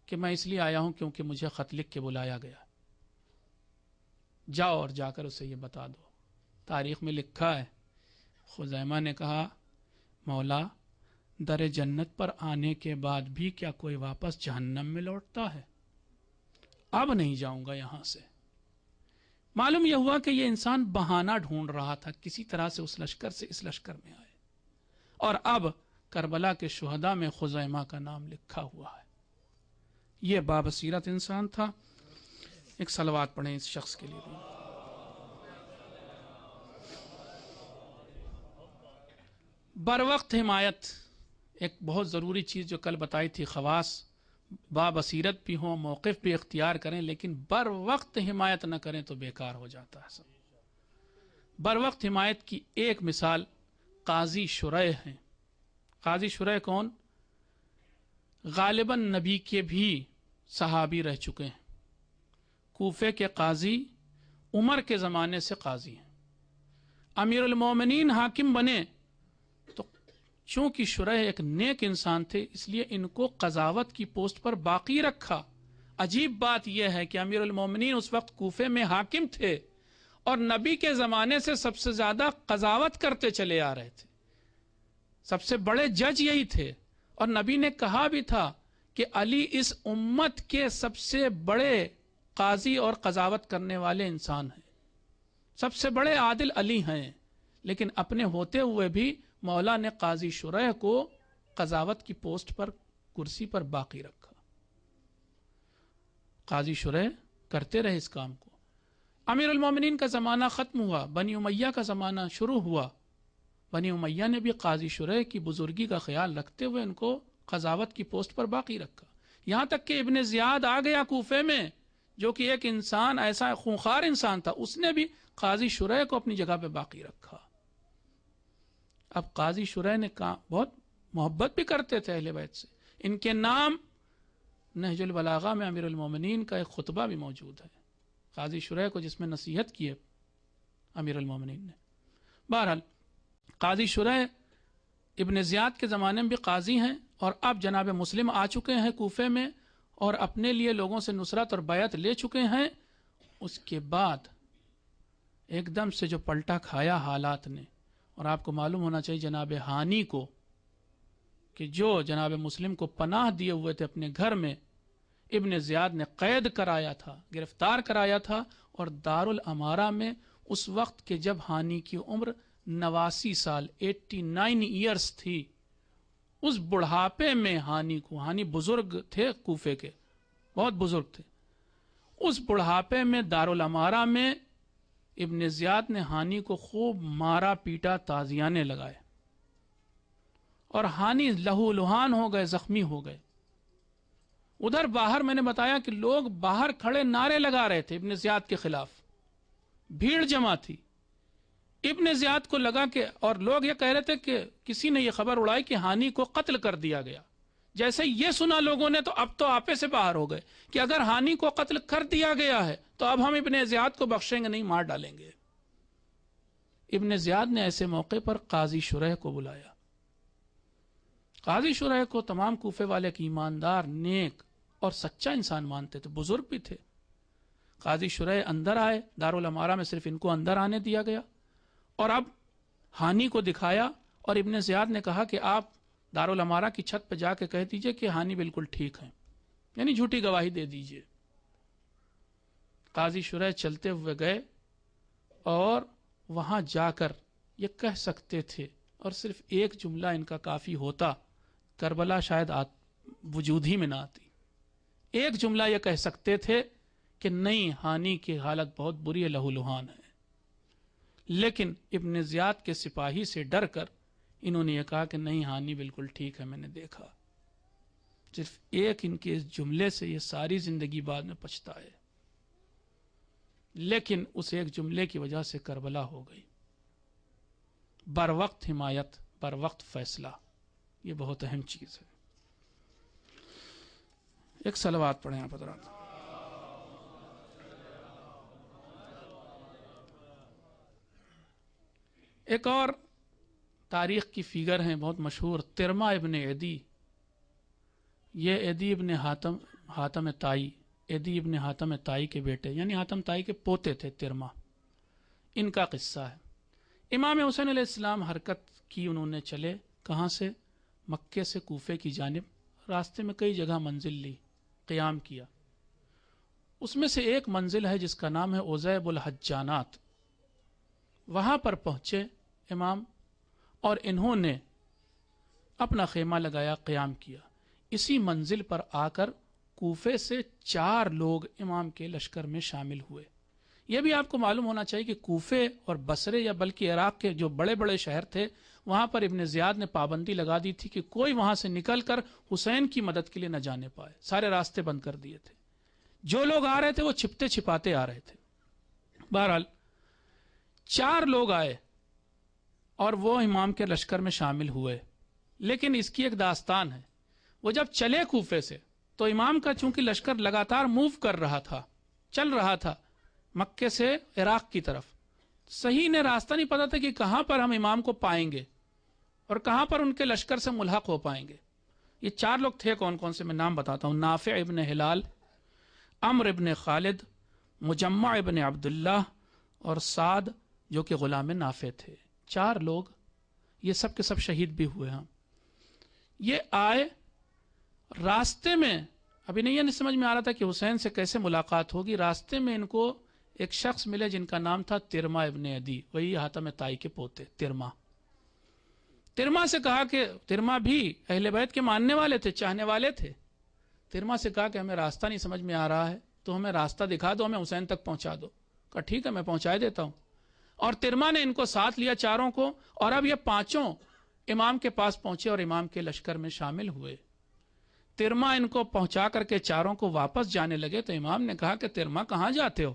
کہ میں اس لیے آیا ہوں کیونکہ مجھے خط لکھ کے بلایا گیا، جاؤ اور جا کر اسے یہ بتا دو۔ تاریخ میں لکھا ہے خزیمہ نے کہا مولا در جنت پر آنے کے بعد بھی کیا کوئی واپس جہنم میں لوٹتا ہے؟ اب نہیں جاؤں گا یہاں سے۔ معلوم یہ ہوا کہ یہ انسان بہانہ ڈھونڈ رہا تھا کسی طرح سے اس لشکر سے اس لشکر میں آئے، اور اب کربلا کے شہداء میں خزیمہ کا نام لکھا ہوا ہے۔ یہ بابصیرت انسان تھا۔ ایک صلوات پڑھیں اس شخص کے لیے بھی۔ بروقت حمایت ایک بہت ضروری چیز جو کل بتائی تھی، خواص بابصیرت بھی ہوں، موقف بھی اختیار کریں، لیکن بر وقت حمایت نہ کریں تو بیکار ہو جاتا ہے سب۔ بر وقت حمایت کی ایک مثال قاضی شریح ہیں۔ قاضی شریح کون؟ غالباً نبی کے بھی صحابی رہ چکے ہیں۔ کوفے کے قاضی، عمر کے زمانے سے قاضی ہیں۔ امیر المومنین حاکم بنے تو چونکہ شریح ایک نیک انسان تھے اس لیے ان کو قضاوت کی پوسٹ پر باقی رکھا۔ عجیب بات یہ ہے کہ امیر المومنین اس وقت کوفے میں حاکم تھے اور نبی کے زمانے سے سب سے زیادہ قضاوت کرتے چلے آ رہے تھے، سب سے بڑے جج یہی تھے، اور نبی نے کہا بھی تھا کہ علی اس امت کے سب سے بڑے قاضی اور قضاوت کرنے والے انسان ہیں، سب سے بڑے عادل علی ہیں، لیکن اپنے ہوتے ہوئے بھی مولا نے قاضی شریح کو قضاوت کی پوسٹ پر، کرسی پر باقی رکھا۔ قاضی شریح کرتے رہے اس کام کو۔ امیر المومنین کا زمانہ ختم ہوا، بنی امیہ کا زمانہ شروع ہوا۔ بنی امیہ نے بھی قاضی شریح کی بزرگی کا خیال رکھتے ہوئے ان کو قضاوت کی پوسٹ پر باقی رکھا، یہاں تک کہ ابن زیاد آ گیا کوفے میں، جو کہ ایک انسان ایسا خونخوار انسان تھا، اس نے بھی قاضی شریح کو اپنی جگہ پہ باقی رکھا۔ اب قاضی شریح نے کہا بہت محبت بھی کرتے تھے اہل بیت سے۔ ان کے نام نہج البلاغہ میں امیر المومنین کا ایک خطبہ بھی موجود ہے قاضی شریح کو، جس میں نصیحت کی ہے امیر المومنین نے۔ بہرحال قاضی شریح ابن زیاد کے زمانے میں بھی قاضی ہیں، اور اب جناب مسلم آ چکے ہیں کوفے میں اور اپنے لیے لوگوں سے نصرت اور بیعت لے چکے ہیں۔ اس کے بعد ایک دم سے جو پلٹا کھایا حالات نے، اور آپ کو معلوم ہونا چاہیے جناب ہانی کو، کہ جو جناب مسلم کو پناہ دیے ہوئے تھے اپنے گھر میں، ابن زیاد نے قید کرایا تھا، گرفتار کرایا تھا، اور دارالامارہ میں اس وقت کے جب ہانی کی عمر 89 سال 89 ایئرس تھی، اس بڑھاپے میں ہانی بزرگ تھے کوفے کے، بہت بزرگ تھے، اس بڑھاپے میں دارالامارہ میں ابن زیاد نے ہانی کو خوب مارا پیٹا، تازیانے لگائے، اور ہانی لہو لہان ہو گئے، زخمی ہو گئے۔ ادھر باہر میں نے بتایا کہ لوگ باہر کھڑے نعرے لگا رہے تھے ابن زیاد کے خلاف، بھیڑ جمع تھی۔ ابن زیاد کو لگا کہ، اور لوگ یہ کہہ رہے تھے کہ کسی نے یہ خبر اڑائی کہ ہانی کو قتل کر دیا گیا۔ جیسے یہ سنا لوگوں نے تو اب تو آپے سے باہر ہو گئے کہ اگر ہانی کو قتل کر دیا گیا ہے تو اب ہم ابن زیاد کو بخشیں گے نہیں، مار ڈالیں گے۔ ابن زیاد نے ایسے موقع پر قاضی شریح کو بلایا۔ قاضی شریح کو تمام کوفے والے کی ایماندار، نیک اور سچا انسان مانتے تھے، بزرگ بھی تھے۔ قاضی شریح اندر آئے، دارالامارہ میں صرف ان کو اندر آنے دیا گیا، اور اب ہانی کو دکھایا، اور ابن زیاد نے کہا کہ آپ دارالامارہ کی چھت پہ جا کے کہہ دیجئے کہ ہانی بالکل ٹھیک ہے، یعنی جھوٹی گواہی دے دیجئے۔ قاضی شریح چلتے ہوئے گئے اور وہاں جا کر یہ کہہ سکتے تھے، اور صرف ایک جملہ ان کا کافی ہوتا، کربلا شاید وجود ہی میں نہ آتی۔ ایک جملہ یہ کہہ سکتے تھے کہ نہیں، ہانی کی حالت بہت بری ہے، لہو لہان ہے۔ لیکن ابن زیاد کے سپاہی سے ڈر کر انہوں نے یہ کہا کہ نہیں، ہانی بالکل ٹھیک ہے، میں نے دیکھا۔ صرف ایک ان کے اس جملے سے یہ ساری زندگی بعد میں پچھتا ہے، لیکن اس ایک جملے کی وجہ سے کربلا ہو گئی۔ بر وقت حمایت، بر وقت فیصلہ، یہ بہت اہم چیز ہے۔ ایک صلوات پڑھیں آپ حضرات۔ ایک اور تاریخ کی فیگر ہیں بہت مشہور، ترمہ ابن عدی۔ یہ عدی ابن حاتم تائی، عدی ابن حاتم تائی کے بیٹے، یعنی حاتم تائی کے پوتے تھے ترمہ۔ ان کا قصہ ہے، امام حسین علیہ السلام حرکت کی، انہوں نے چلے کہاں سے؟ مکے سے کوفے کی جانب، راستے میں کئی جگہ منزل لی، قیام کیا۔ اس میں سے ایک منزل ہے جس کا نام ہے عزیب الحجانات۔ وہاں پر پہنچے امام، اور انہوں نے اپنا خیمہ لگایا، قیام کیا۔ اسی منزل پر آ کر کوفے سے 4 لوگ امام کے لشکر میں شامل ہوئے۔ یہ بھی آپ کو معلوم ہونا چاہیے کہ کوفے اور بصرے، یا بلکہ عراق کے جو بڑے بڑے شہر تھے، وہاں پر ابن زیاد نے پابندی لگا دی تھی کہ کوئی وہاں سے نکل کر حسین کی مدد کے لیے نہ جانے پائے، سارے راستے بند کر دیے تھے۔ جو لوگ آ رہے تھے وہ چھپتے چھپاتے آ رہے تھے۔ بہرحال 4 لوگ آئے اور وہ امام کے لشکر میں شامل ہوئے، لیکن اس کی ایک داستان ہے۔ وہ جب چلے کوفے سے تو امام کا چونکہ لشکر لگاتار موو کر رہا تھا، چل رہا تھا مکے سے عراق کی طرف، صحیح نے راستہ نہیں پتا تھا کہ کہاں پر ہم امام کو پائیں گے اور کہاں پر ان کے لشکر سے ملحق ہو پائیں گے۔ یہ 4 لوگ تھے، کون کون سے میں نام بتاتا ہوں۔ نافع ابن ہلال، عمر ابن خالد، مجمع ابن عبداللہ، اور سعد جو کہ غلام نافع تھے۔ 4 لوگ، یہ سب کے سب شہید بھی ہوئے ہیں۔ یہ آئے راستے میں، ابھی نہیں یہ سمجھ میں آ رہا تھا کہ حسین سے کیسے ملاقات ہوگی۔ راستے میں ان کو ایک شخص ملے جن کا نام تھا ترمہ ابن عدی، وہی حاتم تائی کے پوتے ترمہ۔ ترمہ سے کہا کہ ترمہ بھی اہل بیت کے ماننے والے تھے، چاہنے والے تھے۔ ترمہ سے کہا کہ ہمیں راستہ نہیں سمجھ میں آ رہا ہے، تو ہمیں راستہ دکھا دو، ہمیں حسین تک پہنچا دو۔ کہا ٹھیک ہے، میں پہنچا دیتا ہوں۔ اور ترمہ نے ان کو ساتھ لیا 4 کو، اور اب یہ 5 امام کے پاس پہنچے اور امام کے لشکر میں شامل ہوئے۔ ترمہ ان کو پہنچا کر کے 4 کو واپس جانے لگے تو امام نے کہا کہ ترمہ کہاں جاتے ہو؟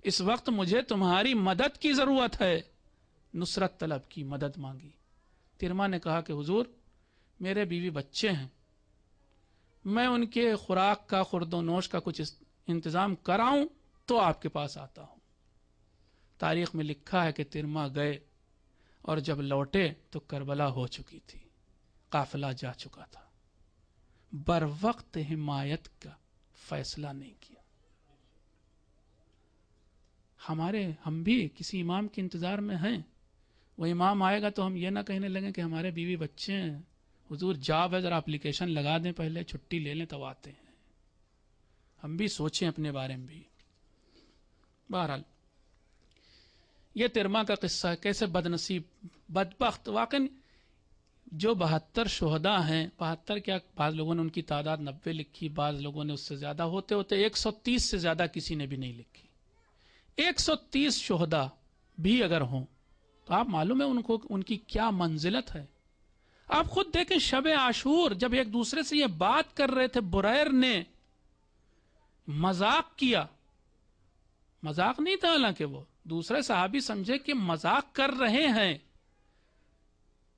اس وقت مجھے تمہاری مدد کی ضرورت ہے۔ نصرت طلب کی، مدد مانگی۔ ترمہ نے کہا کہ حضور، میرے بیوی بچے ہیں، میں ان کے خوراک کا، خورد و نوش کا کچھ انتظام کراؤں تو آپ کے پاس آتا ہوں۔ تاریخ میں لکھا ہے کہ ترمہ گئے، اور جب لوٹے تو کربلا ہو چکی تھی، قافلہ جا چکا تھا۔ بر وقت حمایت کا فیصلہ نہیں کیا۔ ہم بھی کسی امام کے انتظار میں ہیں، وہ امام آئے گا تو ہم یہ نہ کہنے لگیں کہ ہمارے بیوی بچے ہیں، حضور جاب ہے، ذرا اپلیکیشن لگا دیں، پہلے چھٹی لے لیں تب آتے ہیں۔ ہم بھی سوچیں اپنے بارے میں بھی۔ بہرحال یہ ترمہ کا قصہ ہے، کیسے بد نصیب، بدبخت۔ واقعی جو 72 شہداء ہیں، 72 کیا، بعض لوگوں نے ان کی تعداد 90 لکھی، بعض لوگوں نے اس سے زیادہ، ہوتے ہوتے 130 سے زیادہ کسی نے بھی نہیں لکھی۔ 130 شہداء بھی اگر ہوں تو آپ معلوم ہے ان کی کیا منزلت ہے۔ آپ خود دیکھیں شب عاشور جب ایک دوسرے سے یہ بات کر رہے تھے، بریر نے مذاق کیا، مذاق نہیں تھا، حالانکہ وہ دوسرے صحابی سمجھے کہ مذاق کر رہے ہیں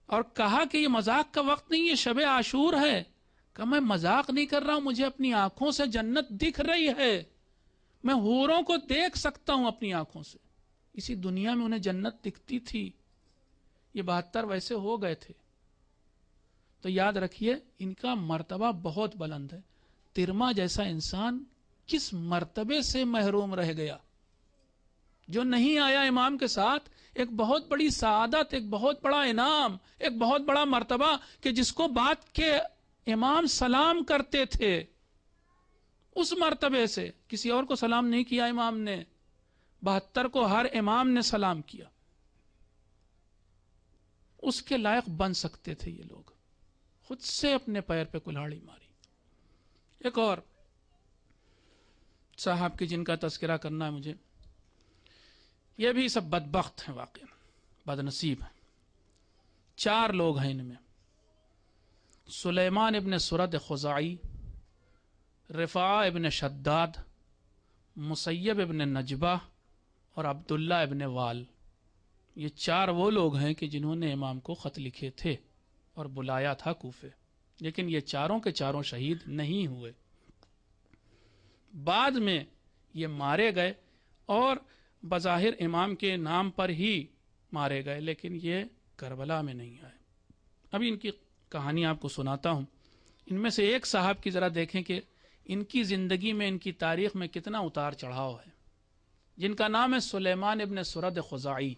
اور کہا کہ یہ مذاق کا وقت نہیں، یہ شب عاشور ہے. کہ میں مذاق نہیں کر رہا ہوں، مجھے اپنی آنکھوں سے جنت دکھ رہی ہے، میں حوروں کو دیکھ سکتا ہوں اپنی آنکھوں سے. اسی دنیا میں انہیں جنت دکھتی تھی. یہ 72 ویسے ہو گئے تھے. تو یاد رکھیے ان کا مرتبہ بہت بلند ہے. ترما جیسا انسان کس مرتبے سے محروم رہ گیا، جو نہیں آیا امام کے ساتھ. ایک بہت بڑی سعادت، ایک بہت بڑا انعام، ایک بہت بڑا مرتبہ کہ جس کو بات کے امام سلام کرتے تھے، اس مرتبے سے کسی اور کو سلام نہیں کیا امام نے. 72 کو ہر امام نے سلام کیا. اس کے لائق بن سکتے تھے یہ لوگ، خود سے اپنے پیر پہ کلہاڑی ماری. ایک اور صاحب کی جن کا تذکرہ کرنا ہے مجھے، یہ بھی سب بدبخت ہیں، واقعی بد نصیب ہیں. 4 لوگ ہیں ان میں: سلیمان ابن سرد خزاعی، رفاع ابن شداد، مسیب ابن نجبہ اور عبداللہ ابن وال. یہ 4 وہ لوگ ہیں کہ جنہوں نے امام کو خط لکھے تھے اور بلایا تھا کوفے، لیکن یہ چاروں کے چاروں شہید نہیں ہوئے. بعد میں یہ مارے گئے اور بظاہر امام کے نام پر ہی مارے گئے، لیکن یہ کربلا میں نہیں آئے. ابھی ان کی کہانی آپ کو سناتا ہوں. ان میں سے ایک صاحب کی ذرا دیکھیں کہ ان کی زندگی میں، ان کی تاریخ میں کتنا اتار چڑھاؤ ہے، جن کا نام ہے سلیمان ابن سرد خزاعی.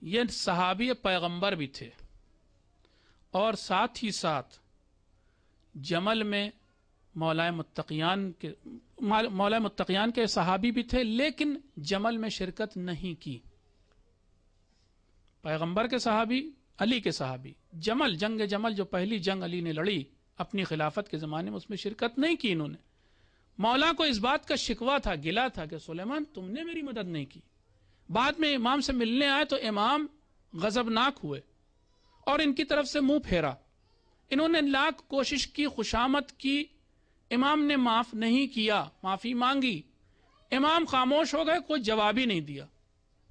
یہ صحابی پیغمبر بھی تھے اور ساتھ ہی ساتھ جمل میں مولا متقیان کے صحابی بھی تھے، لیکن جمل میں شرکت نہیں کی. پیغمبر کے صحابی، علی کے صحابی، جنگ جمل جو پہلی جنگ علی نے لڑی اپنی خلافت کے زمانے میں، اس میں شرکت نہیں کی انہوں نے. مولا کو اس بات کا شکوہ تھا، گلا تھا کہ سلیمان تم نے میری مدد نہیں کی. بعد میں امام سے ملنے آئے تو امام غضبناک ہوئے اور ان کی طرف سے منہ پھیرا. انہوں نے لاکھ کوشش کی، خوشامد کی، امام نے معاف نہیں کیا، معافی مانگی. امام خاموش ہو گئے، کوئی جواب ہی نہیں دیا.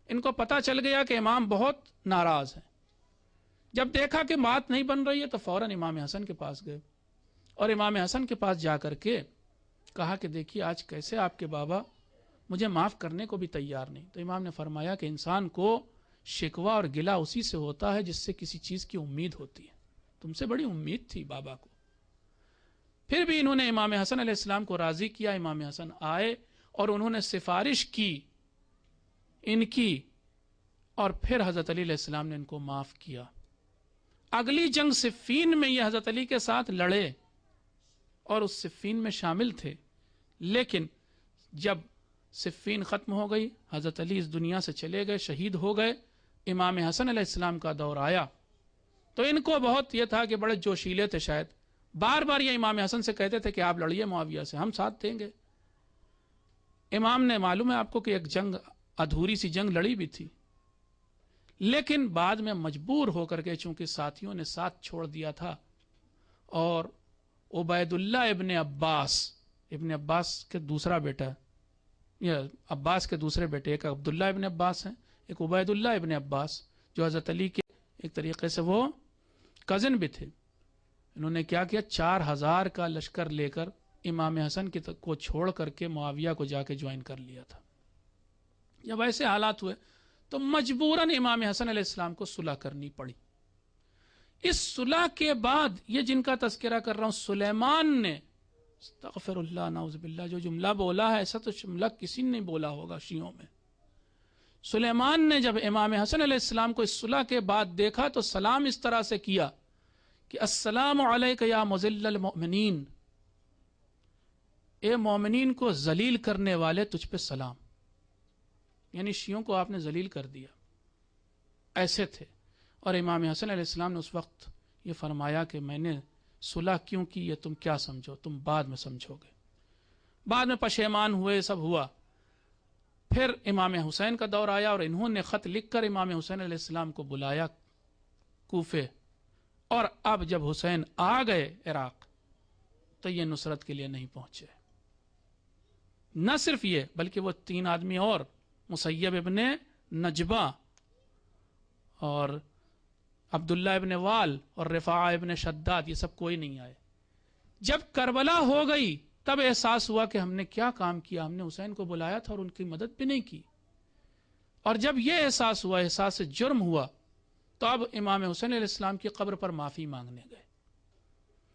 ان کو پتا چل گیا کہ امام بہت ناراض ہیں. جب دیکھا کہ بات نہیں بن رہی ہے تو فوراً امام حسن کے پاس گئے اور امام حسن کے پاس جا کر کے کہا کہ دیکھیے آج کیسے آپ کے بابا مجھے معاف کرنے کو بھی تیار نہیں. تو امام نے فرمایا کہ انسان کو شکوہ اور گلہ اسی سے ہوتا ہے جس سے کسی چیز کی امید ہوتی ہے. تم سے بڑی امید تھی بابا کو. پھر بھی انہوں نے امام حسن علیہ السلام کو راضی کیا. امام حسن آئے اور انہوں نے سفارش کی ان کی، اور پھر حضرت علی علیہ السلام نے ان کو معاف کیا. اگلی جنگ صفین میں یہ حضرت علی کے ساتھ لڑے اور اس صفین میں شامل تھے، لیکن جب صفین ختم ہو گئی، حضرت علی اس دنیا سے چلے گئے، شہید ہو گئے، امام حسن علیہ السلام کا دور آیا تو ان کو بہت یہ تھا کہ بڑے جوشیلے تھے، شاید بار بار یہ امام حسن سے کہتے تھے کہ آپ لڑیے معاویہ سے، ہم ساتھ دیں گے. امام نے، معلوم ہے آپ کو کہ ایک جنگ، ادھوری سی جنگ لڑی بھی تھی، لیکن بعد میں مجبور ہو کر کے چونکہ ساتھیوں نے ساتھ چھوڑ دیا تھا، اور عبید اللہ ابن عباس کے دوسرا بیٹا، یہ عباس کے دوسرے بیٹے، ایک عبداللہ ابن عباس ہیں، ایک عبید اللہ ابن عباس، جو حضرت علی کے ایک طریقے سے وہ کزن بھی تھے. انہوں نے کیا کیا، 4000 کا لشکر لے کر امام حسن کو چھوڑ کر کے معاویہ کو جا کے جوائن کر لیا تھا. جب ایسے حالات ہوئے تو مجبوراً امام حسن علیہ السلام کو صلح کرنی پڑی. اس صلح کے بعد یہ جن کا تذکرہ کر رہا ہوں، سلیمان نے، استغفر اللہ نعوذ باللہ، جو جملہ بولا ہے ایسا تو جملہ کسی نے نہیں بولا ہوگا شیعوں میں. سلیمان نے جب امام حسن علیہ السلام کو اس صلح کے بعد دیکھا تو سلام اس طرح سے کیا کہ السلام علیک یا مذل المؤمنین، اے مومنین کو ذلیل کرنے والے تجھ پہ سلام. یعنی شیعوں کو آپ نے ذلیل کر دیا، ایسے تھے. اور امام حسن علیہ السلام نے اس وقت یہ فرمایا کہ میں نے صلح کیوں کی یہ تم کیا سمجھو، تم بعد میں سمجھو گے. بعد میں پشیمان ہوئے، سب ہوا. پھر امام حسین کا دور آیا اور انہوں نے خط لکھ کر امام حسین علیہ السلام کو بلایا کوفے اور اب جب حسین آ گئے عراق تو یہ نصرت کے لیے نہیں پہنچے. نہ صرف یہ بلکہ وہ 3 آدمی اور مسیب ابن نجبہ اور عبداللہ ابن وال اور رفاع ابن شداد یہ سب کوئی نہیں آئے. جب کربلا ہو گئی تب احساس ہوا کہ ہم نے کیا کام کیا, ہم نے حسین کو بلایا تھا اور ان کی مدد بھی نہیں کی. اور جب یہ احساس ہوا, احساس جرم ہوا, تو اب امام حسین علیہ السلام کی قبر پر معافی مانگنے گئے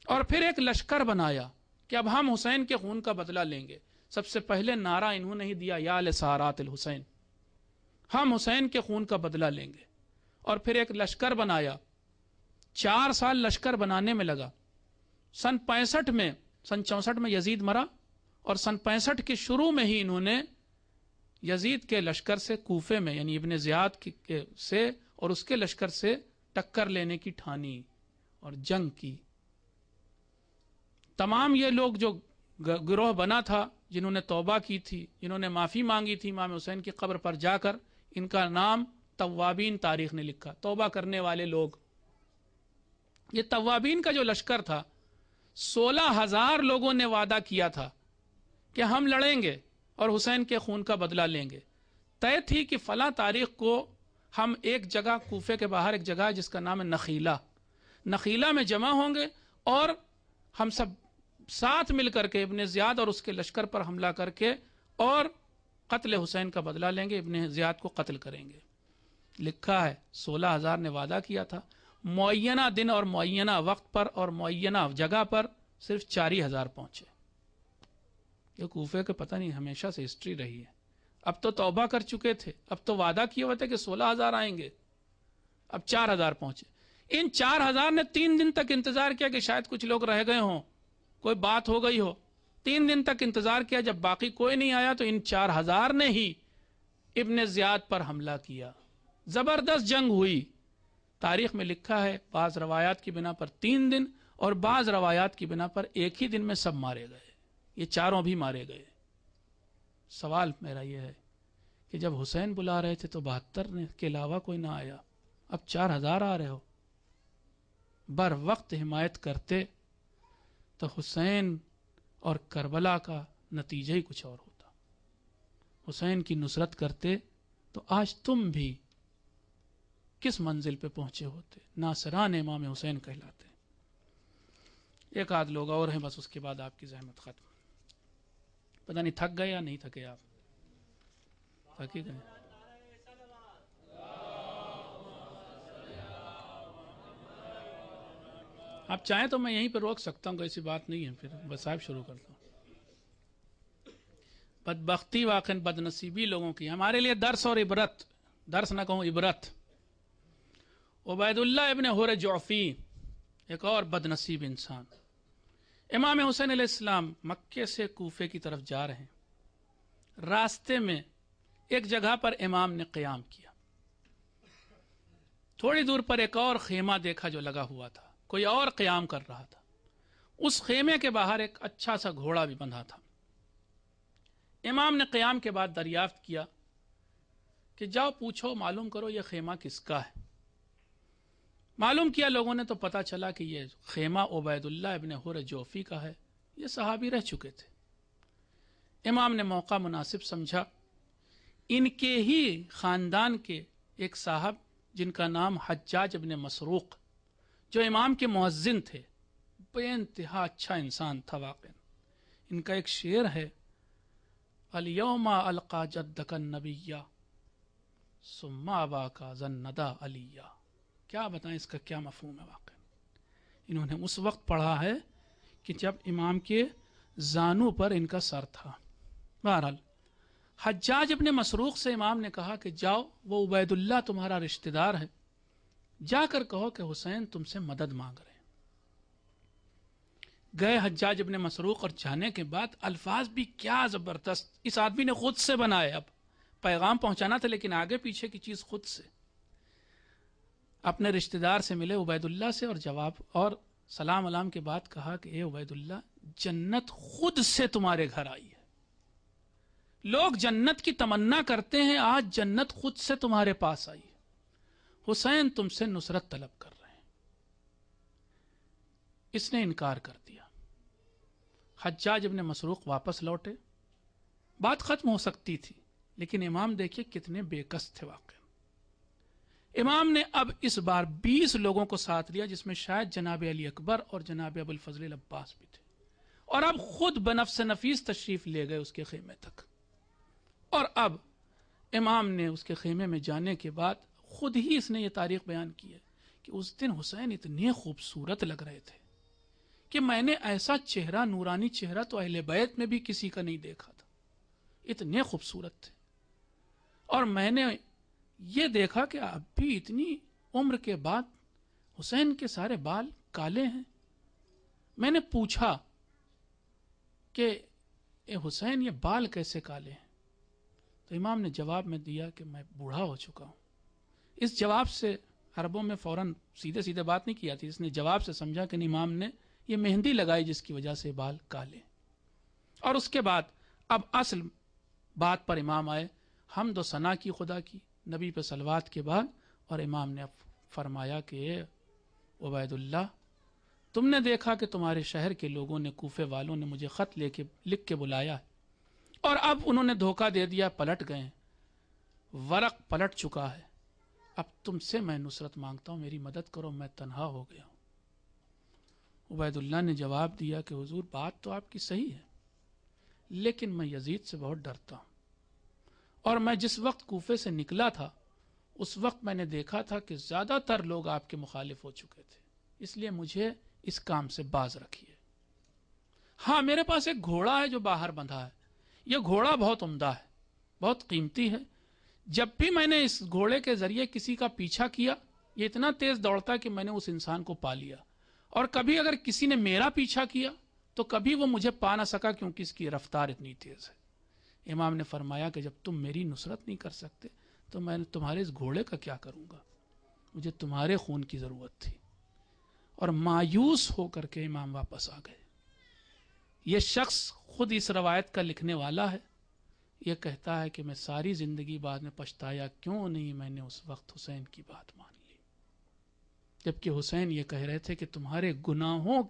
اور پھر ایک لشکر بنایا کہ اب ہم حسین کے خون کا بدلہ لیں گے. سب سے پہلے نعرہ انہوں نے ہی دیا, یا لسارات الحسین, ہم حسین کے خون کا بدلہ لیں گے. اور پھر ایک لشکر بنایا. 4 سال لشکر بنانے میں لگا. سن 64 میں یزید مرا اور سن 65 کے شروع میں ہی انہوں نے یزید کے لشکر سے کوفے میں یعنی ابن زیاد سے اور اس کے لشکر سے ٹکر لینے کی ٹھانی اور جنگ کی. تمام یہ لوگ جو گروہ بنا تھا, جنہوں نے توبہ کی تھی, جنہوں نے معافی مانگی تھی امام حسین کی قبر پر جا کر, ان کا نام توابین تاریخ نے لکھا, توبہ کرنے والے لوگ. یہ توابین کا جو لشکر تھا 16,000 لوگوں نے وعدہ کیا تھا کہ ہم لڑیں گے اور حسین کے خون کا بدلہ لیں گے. طے تھی کہ فلاں تاریخ کو ہم ایک جگہ, کوفے کے باہر ایک جگہ جس کا نام ہے نخیلہ میں جمع ہوں گے اور ہم سب ساتھ مل کر کے ابن زیاد اور اس کے لشکر پر حملہ کر کے اور قتل حسین کا بدلہ لیں گے, ابن زیاد کو قتل کریں گے. لکھا ہے 16,000 نے وعدہ کیا تھا. معینہ دن اور معینہ وقت پر اور معینہ جگہ پر صرف 4,000 پہنچے. یہ کوفے کے پتہ نہیں ہمیشہ سے ہسٹری رہی ہے. اب تو توبہ کر چکے تھے, اب تو وعدہ کیے ہوئے تھے کہ 16,000 آئیں گے, اب 4,000 پہنچے. ان 4,000 نے 3 دن تک انتظار کیا کہ شاید کچھ لوگ رہ گئے ہوں, کوئی بات ہو گئی ہو. 3 دن تک انتظار کیا, جب باقی کوئی نہیں آیا تو ان 4,000 نے ہی ابن زیاد پر حملہ کیا. زبردست جنگ ہوئی. تاریخ میں لکھا ہے بعض روایات کی بنا پر 3 دن اور بعض روایات کی بنا پر ایک ہی دن میں سب مارے گئے. یہ چاروں بھی مارے گئے. سوال میرا یہ ہے کہ جب حسین بلا رہے تھے تو 72 کے علاوہ کوئی نہ آیا, اب 4,000 آ رہے ہو. بر وقت حمایت کرتے تو حسین اور کربلا کا نتیجہ ہی کچھ اور ہوتا. حسین کی نصرت کرتے تو آج تم بھی کس منزل پہ پہنچے ہوتے. ناصران امام حسین کہلاتے. ایک آدھ لوگ اور ہیں بس, اس کے بعد آپ کی زحمت ختم. پتہ نہیں تھک گئے یا نہیں تھکے آپ؟ تھکی گئے. آپ چاہیں تو میں یہیں پہ روک سکتا ہوں, کوئی ایسی بات نہیں ہے, پھر بس صاحب شروع کرتا ہوں. بدبختی واقع بد نصیبی لوگوں کی ہمارے لیے درس اور عبرت, درس نہ کہوں عبرت. عبید اللہ ابن حر جعفی ایک اور بد نصیب انسان. امام حسین علیہ السلام مکے سے کوفے کی طرف جا رہے ہیں. راستے میں ایک جگہ پر امام نے قیام کیا. تھوڑی دور پر ایک اور خیمہ دیکھا جو لگا ہوا تھا, کوئی اور قیام کر رہا تھا. اس خیمے کے باہر ایک اچھا سا گھوڑا بھی بندھا تھا. امام نے قیام کے بعد دریافت کیا کہ جاؤ پوچھو, معلوم کرو یہ خیمہ کس کا ہے. معلوم کیا لوگوں نے تو پتا چلا کہ یہ خیمہ عبید اللہ ابن حر جوفی کا ہے. یہ صحابی رہ چکے تھے. امام نے موقع مناسب سمجھا. ان کے ہی خاندان کے ایک صاحب جن کا نام حجاج ابن مسروق, جو امام کے مؤذن تھے, بے انتہا اچھا انسان تھا واقعا. ان کا ایک شعر ہے, الیوم القا جدک النبی ثم اباک زندا علیہ. کیا بتائیں اس کا کیا مفہوم ہے واقعا. انہوں نے اس وقت پڑھا ہے کہ جب امام کے زانو پر ان کا سر تھا. بہرحال حجاج ابن مسروق سے امام نے کہا کہ جاؤ, وہ عبید اللہ تمہارا رشتہ دار ہے, جا کر کہو کہ حسین تم سے مدد مانگ رہے ہیں. گئے حجاج ابن مسروق, اور جانے کے بعد الفاظ بھی کیا زبردست. اس آدمی نے خود سے بنائے. اب پیغام پہنچانا تھا لیکن آگے پیچھے کی چیز خود سے. اپنے رشتہ دار سے ملے عبید اللہ سے, اور جواب اور سلام علام کے بعد کہا کہ اے عبید اللہ, جنت خود سے تمہارے گھر آئی ہے. لوگ جنت کی تمنا کرتے ہیں, آج جنت خود سے تمہارے پاس آئی ہے. حسین تم سے نصرت طلب کر رہے ہیں. اس نے انکار کر دیا۔ حجاج ابن مسروق واپس لوٹے، بات ختم ہو سکتی تھی، لیکن امام دیکھیے کتنے بے کس تھے واقعی۔ امام نے اب اس بار 20 لوگوں کو ساتھ لیا، جس میں شاید جناب علی اکبر اور جناب ابو الفضل العباس بھی تھے، اور اب خود بنفس نفیس تشریف لے گئے اس کے خیمے تک۔ اور اب امام نے اس کے خیمے میں جانے کے بعد خود ہی اس نے یہ تاریخ بیان کی ہے کہ اس دن حسین اتنے خوبصورت لگ رہے تھے کہ میں نے ایسا چہرہ، نورانی چہرہ تو اہل بیت میں بھی کسی کا نہیں دیکھا تھا، اتنے خوبصورت تھے۔ اور میں نے یہ دیکھا کہ اب بھی اتنی عمر کے بعد حسین کے سارے بال کالے ہیں۔ میں نے پوچھا کہ اے حسین، یہ بال کیسے کالے ہیں؟ تو امام نے جواب میں دیا کہ میں بوڑھا ہو چکا ہوں۔ اس جواب سے عربوں میں فوراً سیدھے سیدھے بات نہیں کی آتی، اس نے جواب سے سمجھا کہ امام نے یہ مہندی لگائی جس کی وجہ سے بال کالے۔ اور اس کے بعد اب اصل بات پر امام آئے، حمد و ثنا کی خدا کی، نبی پہ صلوات کے بعد، اور امام نے اب فرمایا کہ اے عبید اللہ، تم نے دیکھا کہ تمہارے شہر کے لوگوں نے، کوفے والوں نے مجھے خط لکھ کے بلایا ہے، اور اب انہوں نے دھوکہ دے دیا، پلٹ گئے ہیں، ورق پلٹ چکا ہے۔ اب تم سے میں نصرت مانگتا ہوں، میری مدد کرو، میں تنہا ہو گیا ہوں۔ عبید اللہ نے جواب دیا کہ حضور بات تو آپ کی صحیح ہے، لیکن میں یزید سے بہت ڈرتا ہوں، اور میں جس وقت کوفے سے نکلا تھا اس وقت میں نے دیکھا تھا کہ زیادہ تر لوگ آپ کے مخالف ہو چکے تھے، اس لیے مجھے اس کام سے باز رکھیے۔ ہاں، میرے پاس ایک گھوڑا ہے جو باہر بندھا ہے، یہ گھوڑا بہت عمدہ ہے، بہت قیمتی ہے، جب بھی میں نے اس گھوڑے کے ذریعے کسی کا پیچھا کیا، یہ اتنا تیز دوڑتا ہے کہ میں نے اس انسان کو پا لیا، اور کبھی اگر کسی نے میرا پیچھا کیا تو کبھی وہ مجھے پا نہ سکا، کیونکہ اس کی رفتار اتنی تیز ہے۔ امام نے فرمایا کہ جب تم میری نصرت نہیں کر سکتے تو میں تمہارے اس گھوڑے کا کیا کروں گا؟ مجھے تمہارے خون کی ضرورت تھی۔ اور مایوس ہو کر کے امام واپس آ گئے۔ یہ شخص خود اس روایت کا لکھنے والا ہے، یہ کہتا ہے کہ میں ساری زندگی بعد میں پچھتایا کیوں نہیں میں نے اس وقت حسین کی بات مان لی، جبکہ حسین یہ کہہ رہے تھے کہ تمہارے گناہوں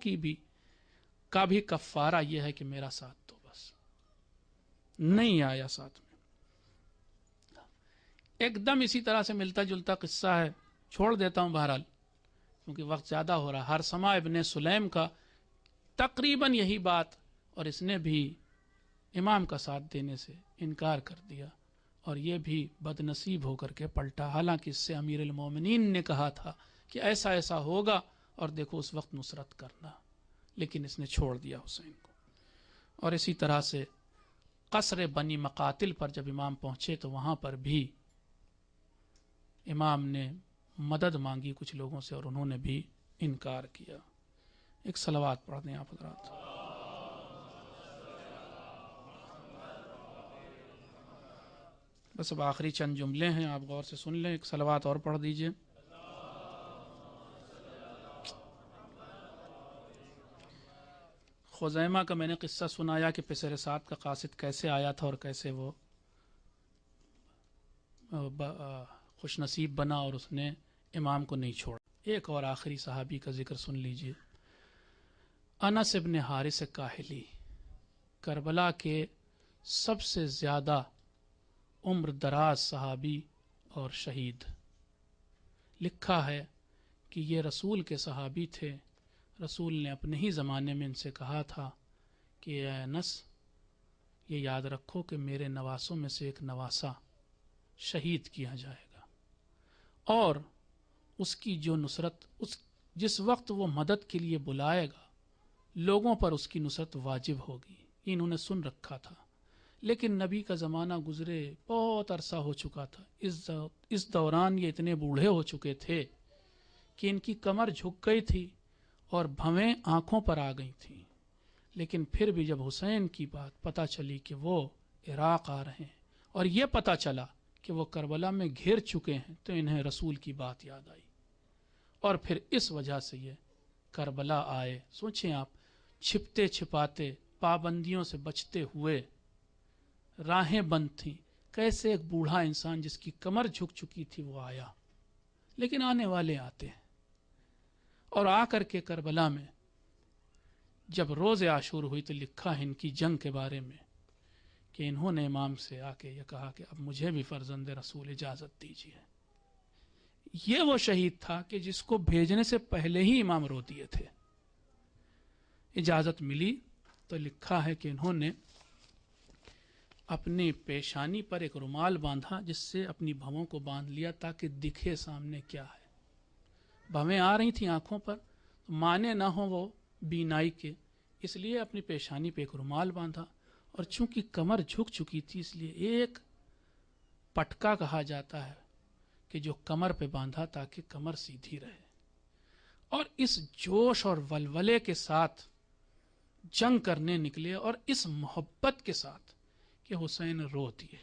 کا بھی کفارہ یہ ہے کہ میرا ساتھ دو، بس نہیں آیا ساتھ میں۔ ایک دم اسی طرح سے ملتا جلتا قصہ ہے، چھوڑ دیتا ہوں بہرحال کیونکہ وقت زیادہ ہو رہا۔ ہرثمہ ابن سلیم کا تقریباً یہی بات، اور اس نے بھی امام کا ساتھ دینے سے انکار کر دیا، اور یہ بھی بد نصیب ہو کر کے پلٹا، حالانکہ اس سے امیر المومنین نے کہا تھا کہ ایسا ایسا ہوگا اور دیکھو اس وقت نصرت کرنا، لیکن اس نے چھوڑ دیا حسین کو۔ اور اسی طرح سے قصر بنی مقاتل پر جب امام پہنچے تو وہاں پر بھی امام نے مدد مانگی کچھ لوگوں سے، اور انہوں نے بھی انکار کیا۔ ایک صلوات پڑھ دیں آپ حضرات۔ بس اب آخری چند جملے ہیں، آپ غور سے سن لیں، ایک صلوات اور پڑھ دیجئے۔ خزیمہ کا میں نے قصہ سنایا کہ پسر سعد کا قاصد کیسے آیا تھا اور کیسے وہ خوش نصیب بنا اور اس نے امام کو نہیں چھوڑا۔ ایک اور آخری صحابی کا ذکر سن لیجئے، انس ابن حارث کاہلی، کربلا کے سب سے زیادہ عمر دراز صحابی اور شہید۔ لکھا ہے کہ یہ رسول کے صحابی تھے، رسول نے اپنے ہی زمانے میں ان سے کہا تھا کہ اے انس، یہ یاد رکھو کہ میرے نواسوں میں سے ایک نواسا شہید کیا جائے گا، اور اس کی جو نصرت جس وقت وہ مدد کے لیے بلائے گا لوگوں پر اس کی نصرت واجب ہوگی۔ انہوں نے سن رکھا تھا، لیکن نبی کا زمانہ گزرے بہت عرصہ ہو چکا تھا، اس دوران یہ اتنے بوڑھے ہو چکے تھے کہ ان کی کمر جھک گئی تھی اور بھویں آنکھوں پر آ گئی تھیں، لیکن پھر بھی جب حسین کی بات پتہ چلی کہ وہ عراق آ رہے ہیں اور یہ پتہ چلا کہ وہ کربلا میں گھر چکے ہیں تو انہیں رسول کی بات یاد آئی، اور پھر اس وجہ سے یہ کربلا آئے۔ سوچیں آپ، چھپتے چھپاتے، پابندیوں سے بچتے ہوئے، راہیں بند تھیں، کیسے ایک بوڑھا انسان جس کی کمر جھک چکی تھی وہ آیا، لیکن آنے والے آتے ہیں، اور آ کر کے کربلا میں جب روز عاشور ہوئی تو لکھا ہے ان کی جنگ کے بارے میں کہ انہوں نے امام سے آ کے یہ کہا کہ اب مجھے بھی فرزند رسول اجازت دیجیے. یہ وہ شہید تھا کہ جس کو بھیجنے سے پہلے ہی امام رو دیے تھے. اجازت ملی تو لکھا ہے کہ انہوں نے اپنی پیشانی پر ایک رومال باندھا جس سے اپنی بھووں کو باندھ لیا تاکہ دکھے سامنے کیا ہے. بھویں آ رہی تھیں آنکھوں پر تو مانے نہ ہوں وہ بینائی کے، اس لیے اپنی پیشانی پہ ایک رومال باندھا. اور چونکہ کمر جھک چکی تھی اس لیے ایک پٹکا کہا جاتا ہے کہ جو کمر پہ باندھا تاکہ کمر سیدھی رہے. اور اس جوش اور ولولے کے ساتھ جنگ کرنے نکلے اور اس محبت کے ساتھ کہ حسین رو دیے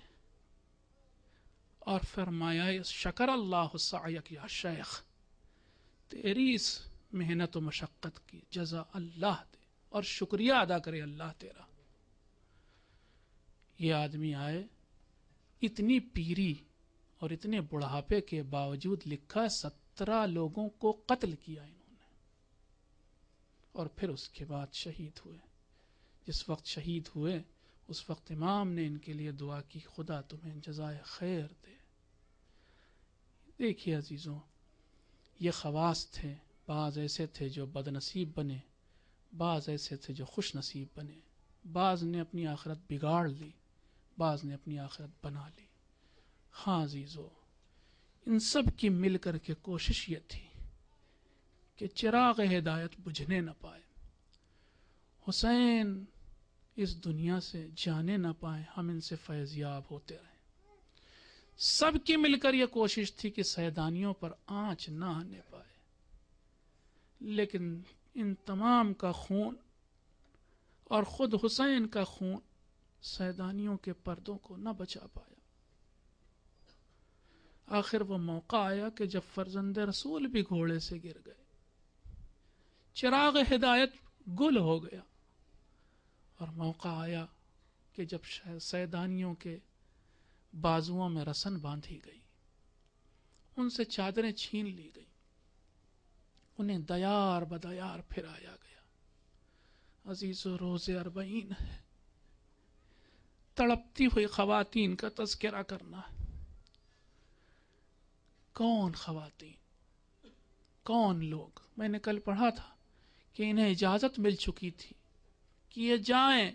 اور فرمایا شکر اللہ سعیک یا شیخ، تیری اس محنت و مشقت کی جزا اللہ دے اور شکریہ ادا کرے اللہ تیرا. یہ آدمی آئے اتنی پیری اور اتنے بڑھاپے کے باوجود، لکھا 17 لوگوں کو قتل کیا انہوں نے، اور پھر اس کے بعد شہید ہوئے. جس وقت شہید ہوئے اس وقت امام نے ان کے لیے دعا کی خدا تمہیں جزائے خیر دے. دیکھیے عزیزوں، یہ خواص تھے. بعض ایسے تھے جو بد نصیب بنے، بعض ایسے تھے جو خوش نصیب بنے، بعض نے اپنی آخرت بگاڑ لی، بعض نے اپنی آخرت بنا لی. ہاں عزیزو، ان سب کی مل کر کے کوشش یہ تھی کہ چراغ ہدایت بجھنے نہ پائے، حسین اس دنیا سے جانے نہ پائے، ہم ان سے فیض یاب ہوتے رہیں. سب کی مل کر یہ کوشش تھی کہ سیدانیوں پر آنچ نہ آنے پائے، لیکن ان تمام کا خون اور خود حسین کا خون سیدانیوں کے پردوں کو نہ بچا پایا. آخر وہ موقع آیا کہ جب فرزند رسول بھی گھوڑے سے گر گئے، چراغ ہدایت گل ہو گیا، اور موقع آیا کہ جب سیدانیوں کے بازوؤں میں رسن باندھی گئی، ان سے چادریں چھین لی گئی، انہیں دیار بدیار پھرایا گیا. عزیزو، روز 40 ہے، تڑپتی ہوئی خواتین کا تذکرہ کرنا ہے. کون خواتین، کون لوگ؟ میں نے کل پڑھا تھا کہ انہیں اجازت مل چکی تھی کہ یہ جائیں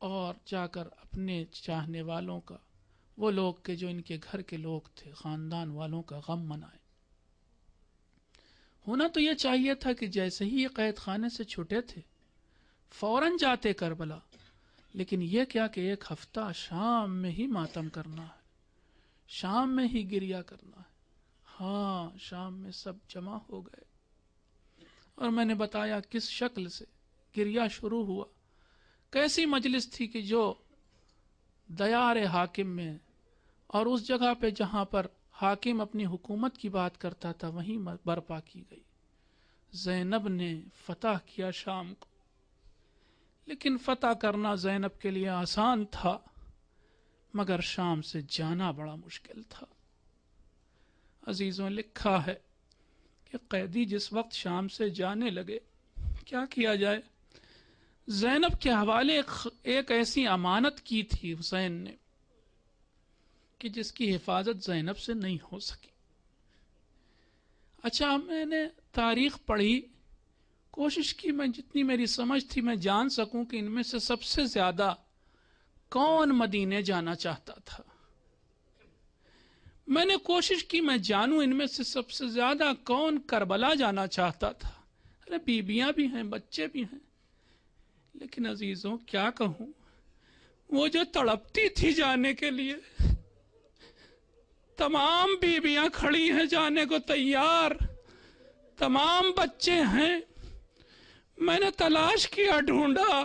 اور جا کر اپنے چاہنے والوں کا، وہ لوگ کہ جو ان کے گھر کے لوگ تھے، خاندان والوں کا غم منائیں. ہونا تو یہ چاہیے تھا کہ جیسے ہی یہ قید خانے سے چھوٹے تھے فوراً جاتے کربلا، لیکن یہ کیا کہ 1 ہفتہ شام میں ہی ماتم کرنا ہے، شام میں ہی گریہ کرنا ہے. ہاں، شام میں سب جمع ہو گئے اور میں نے بتایا کس شکل سے گریہ شروع ہوا. کیسی مجلس تھی کہ جو دیار حاکم میں اور اس جگہ پہ جہاں پر حاکم اپنی حکومت کی بات کرتا تھا وہیں برپا کی گئی. زینب نے فتح کیا شام کو، لیکن فتح کرنا زینب کے لیے آسان تھا، مگر شام سے جانا بڑا مشکل تھا. عزیزوں، لکھا ہے کہ قیدی جس وقت شام سے جانے لگے، کیا کیا جائے؟ زینب کے حوالے ایک ایسی امانت کی تھی حسین نے کہ جس کی حفاظت زینب سے نہیں ہو سکی. اچھا، میں نے تاریخ پڑھی، کوشش کی میں جتنی میری سمجھ تھی میں جان سکوں کہ ان میں سے سب سے زیادہ کون مدینے جانا چاہتا تھا. میں نے کوشش کی میں جانوں ان میں سے سب سے زیادہ کون کربلا جانا چاہتا تھا. ارے بیویاں بھی ہیں، بچے بھی ہیں، لیکن عزیزوں کیا کہوں، وہ جو تڑپتی تھی جانے کے لیے، تمام بیویاں کھڑی ہیں جانے کو تیار، تمام بچے ہیں. میں نے تلاش کیا، ڈھونڈا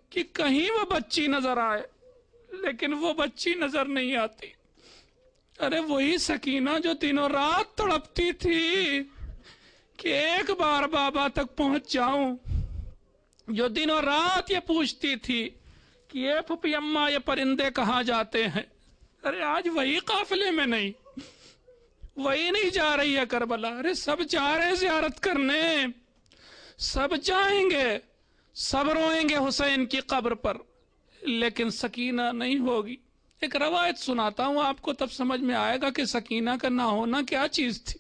کہ کہیں وہ بچی نظر آئے، لیکن وہ بچی نظر نہیں آتی. ارے وہی سکینہ جو دنوں رات تڑپتی تھی کہ ایک بار بابا تک پہنچ جاؤں، جو دنوں رات یہ پوچھتی تھی کہ یہ پھپھی اماں یہ پرندے کہاں جاتے ہیں. ارے آج وہی قافلے میں نہیں، وہی نہیں جا رہی ہے کربلا. ارے سب جا رہے زیارت کرنے، سب جائیں گے، سب روئیں گے حسین کی قبر پر، لیکن سکینہ نہیں ہوگی۔ ایک روایت سناتا ہوں آپ کو، تب سمجھ میں آئے گا کہ سکینہ کا نہ ہونا کیا چیز تھی۔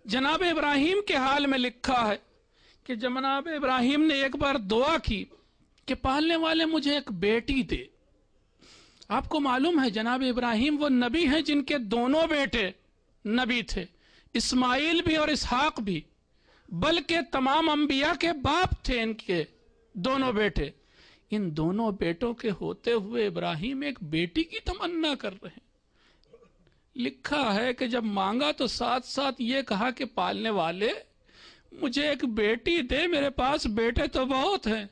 جناب ابراہیم کے حال میں لکھا ہے کہ جناب ابراہیم نے ایک بار دعا کی کہ پالنے والے مجھے ایک بیٹی دے۔ آپ کو معلوم ہے جناب ابراہیم وہ نبی ہیں جن کے دونوں بیٹے نبی تھے، اسماعیل بھی اور اسحاق بھی، بلکہ تمام انبیاء کے باپ تھے ان کے دونوں بیٹے۔ ان دونوں بیٹوں کے ہوتے ہوئے ابراہیم ایک بیٹی کی تمنا کر رہے ہیں۔ لکھا ہے کہ جب مانگا تو ساتھ ساتھ یہ کہا کہ پالنے والے مجھے ایک بیٹی دے، میرے پاس بیٹے تو بہت ہیں،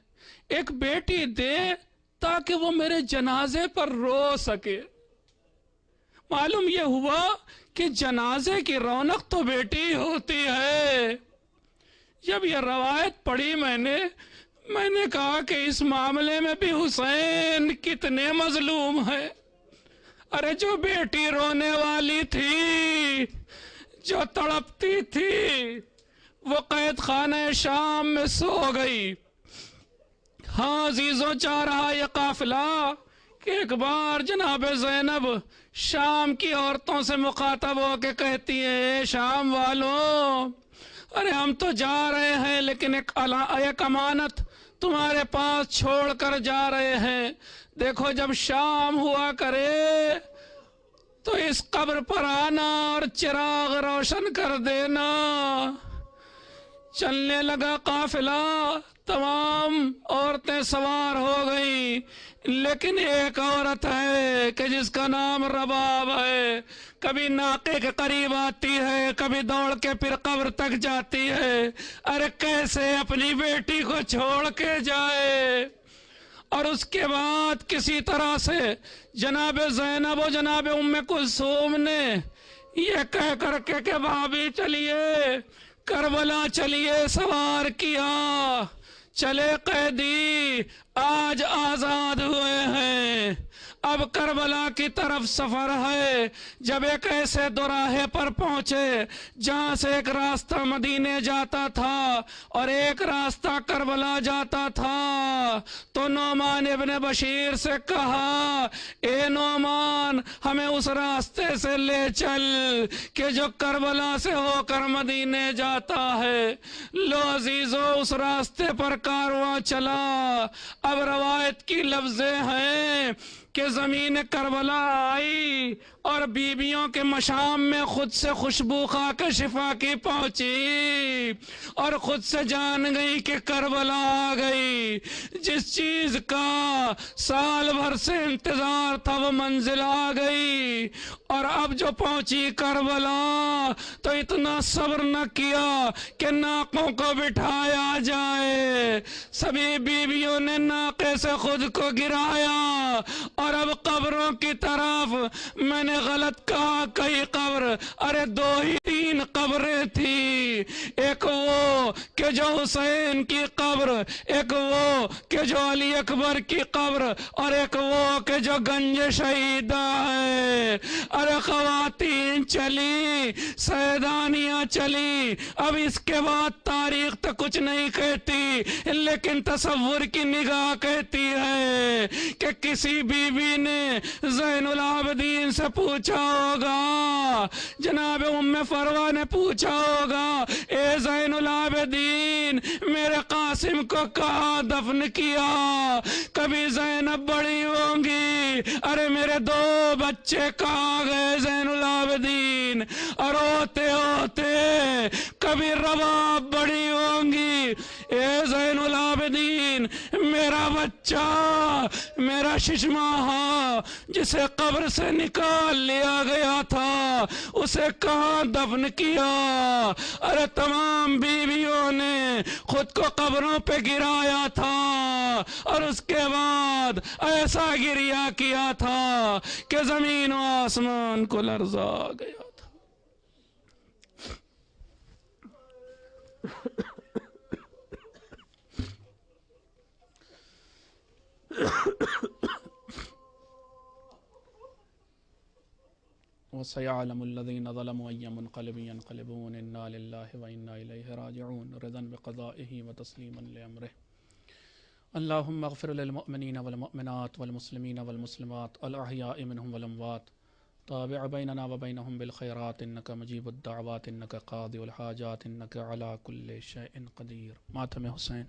ایک بیٹی دے تاکہ وہ میرے جنازے پر رو سکے۔ معلوم یہ ہوا کہ جنازے کی رونق تو بیٹی ہوتی ہے۔ جب یہ روایت پڑھی میں نے کہا کہ اس معاملے میں بھی حسین کتنے مظلوم ہیں۔ ارے جو بیٹی رونے والی تھی، جو تڑپتی تھی، وہ قید خانہ شام میں سو گئی۔ ہاں عزیزوں، چاہ رہا یہ قافلہ کہ ایک بار جناب زینب شام کی عورتوں سے مخاطب ہو کے کہتی ہیں، اے شام والوں، ارے ہم تو جا رہے ہیں لیکن ایک امانت تمہارے پاس چھوڑ کر جا رہے ہیں۔ دیکھو جب شام ہوا کرے تو اس قبر پر آنا اور چراغ روشن کر دینا۔ چلنے لگا قافلہ، تمام عورتیں سوار ہو گئی، لیکن ایک عورت ہے کہ جس کا نام رباب ہے، کبھی ناقے کے قریب آتی ہے، کبھی دوڑ کے پھر قبر تک جاتی ہے۔ ارے کیسے اپنی بیٹی کو چھوڑ کے جائے؟ اور اس کے بعد کسی طرح سے جناب زینب و جناب ام کلثوم نے یہ کہہ کر کے کہ بھابی چلیے کربلا چلیے سوار کیا، چلے قیدی آج آزاد ہوئے ہیں، اب کربلا کی طرف سفر ہے۔ جب ایک ایسے دوراہے پر پہنچے جہاں سے ایک راستہ مدینے جاتا تھا اور ایک راستہ کربلا جاتا تھا، تو نعمان ابن بشیر سے کہا، اے نعمان ہمیں اس راستے سے لے چل کہ جو کربلا سے ہو کر مدینے جاتا ہے۔ لو عزیزو، اس راستے پر کارواں چلا۔ اب روایت کی لفظیں ہیں کہ زمین کربلا آئی اور بیویوں کے مشام میں خود سے خوشبو خاک شفا کی پہنچی اور خود سے جان گئی کہ کربلا آ گئی۔ جس چیز کا سال بھر سے انتظار تھا وہ منزل آ گئی، اور اب جو پہنچی کربلا تو اتنا صبر نہ کیا کہ ناقوں کو بٹھایا جائے۔ سبھی بیویوں نے ناقے سے خود کو گرایا اور اب قبروں کی طرف۔ میں نے غلط کہا کئی قبر، ارے دو ہی تین قبریں تھی، ایک وہ کہ جو حسین کی قبر، ایک وہ کہ جو علی اکبر کی قبر، اور ایک وہ کہ جو گنج شہیدہ ہے۔ ارے خواتین چلی، سیدانیاں چلی۔ اب اس کے بعد تاریخ تو کچھ نہیں کہتی، لیکن تصور کی نگاہ کہتی ہے کہ کسی بیوی نے زین العابدین سے پوچھا ہوگا، جناب ام فروا نے پوچھا ہوگا، اے زین العابدین میرے قاسم کو کہاں دفن کیا؟ کبھی زینب بڑی ہوں گی، ارے میرے دو بچے کہاں گئے زین العابدین؟ اور ہوتے ہوتے کبھی رباب بڑی ہوں گی، اے زین العابدین میرا بچہ، میرا ششماہا جسے قبر سے نکال لیا گیا تھا اسے کہاں دفن کیا؟ ارے تمام بیویوں نے خود کو قبروں پہ گرایا تھا اور اس کے بعد ایسا گریا کیا تھا کہ زمین و آسمان کو لرزا گیا تھا۔ فسيعلم الذين ظلموا أي منقلب ينقلبون إنا لله وإنا إليه راجعون رضا بقضائه وتسليما لأمره. اللهم اغفر للمؤمنين والمؤمنات والمسلمين والمسلمات الأحياء منهم والأموات. تابع بيننا وبينهم بالخيرات إنك مجيب الدعوات إنك قاضي الحاجات إنك على كل شيء قدير. ماتم حسین.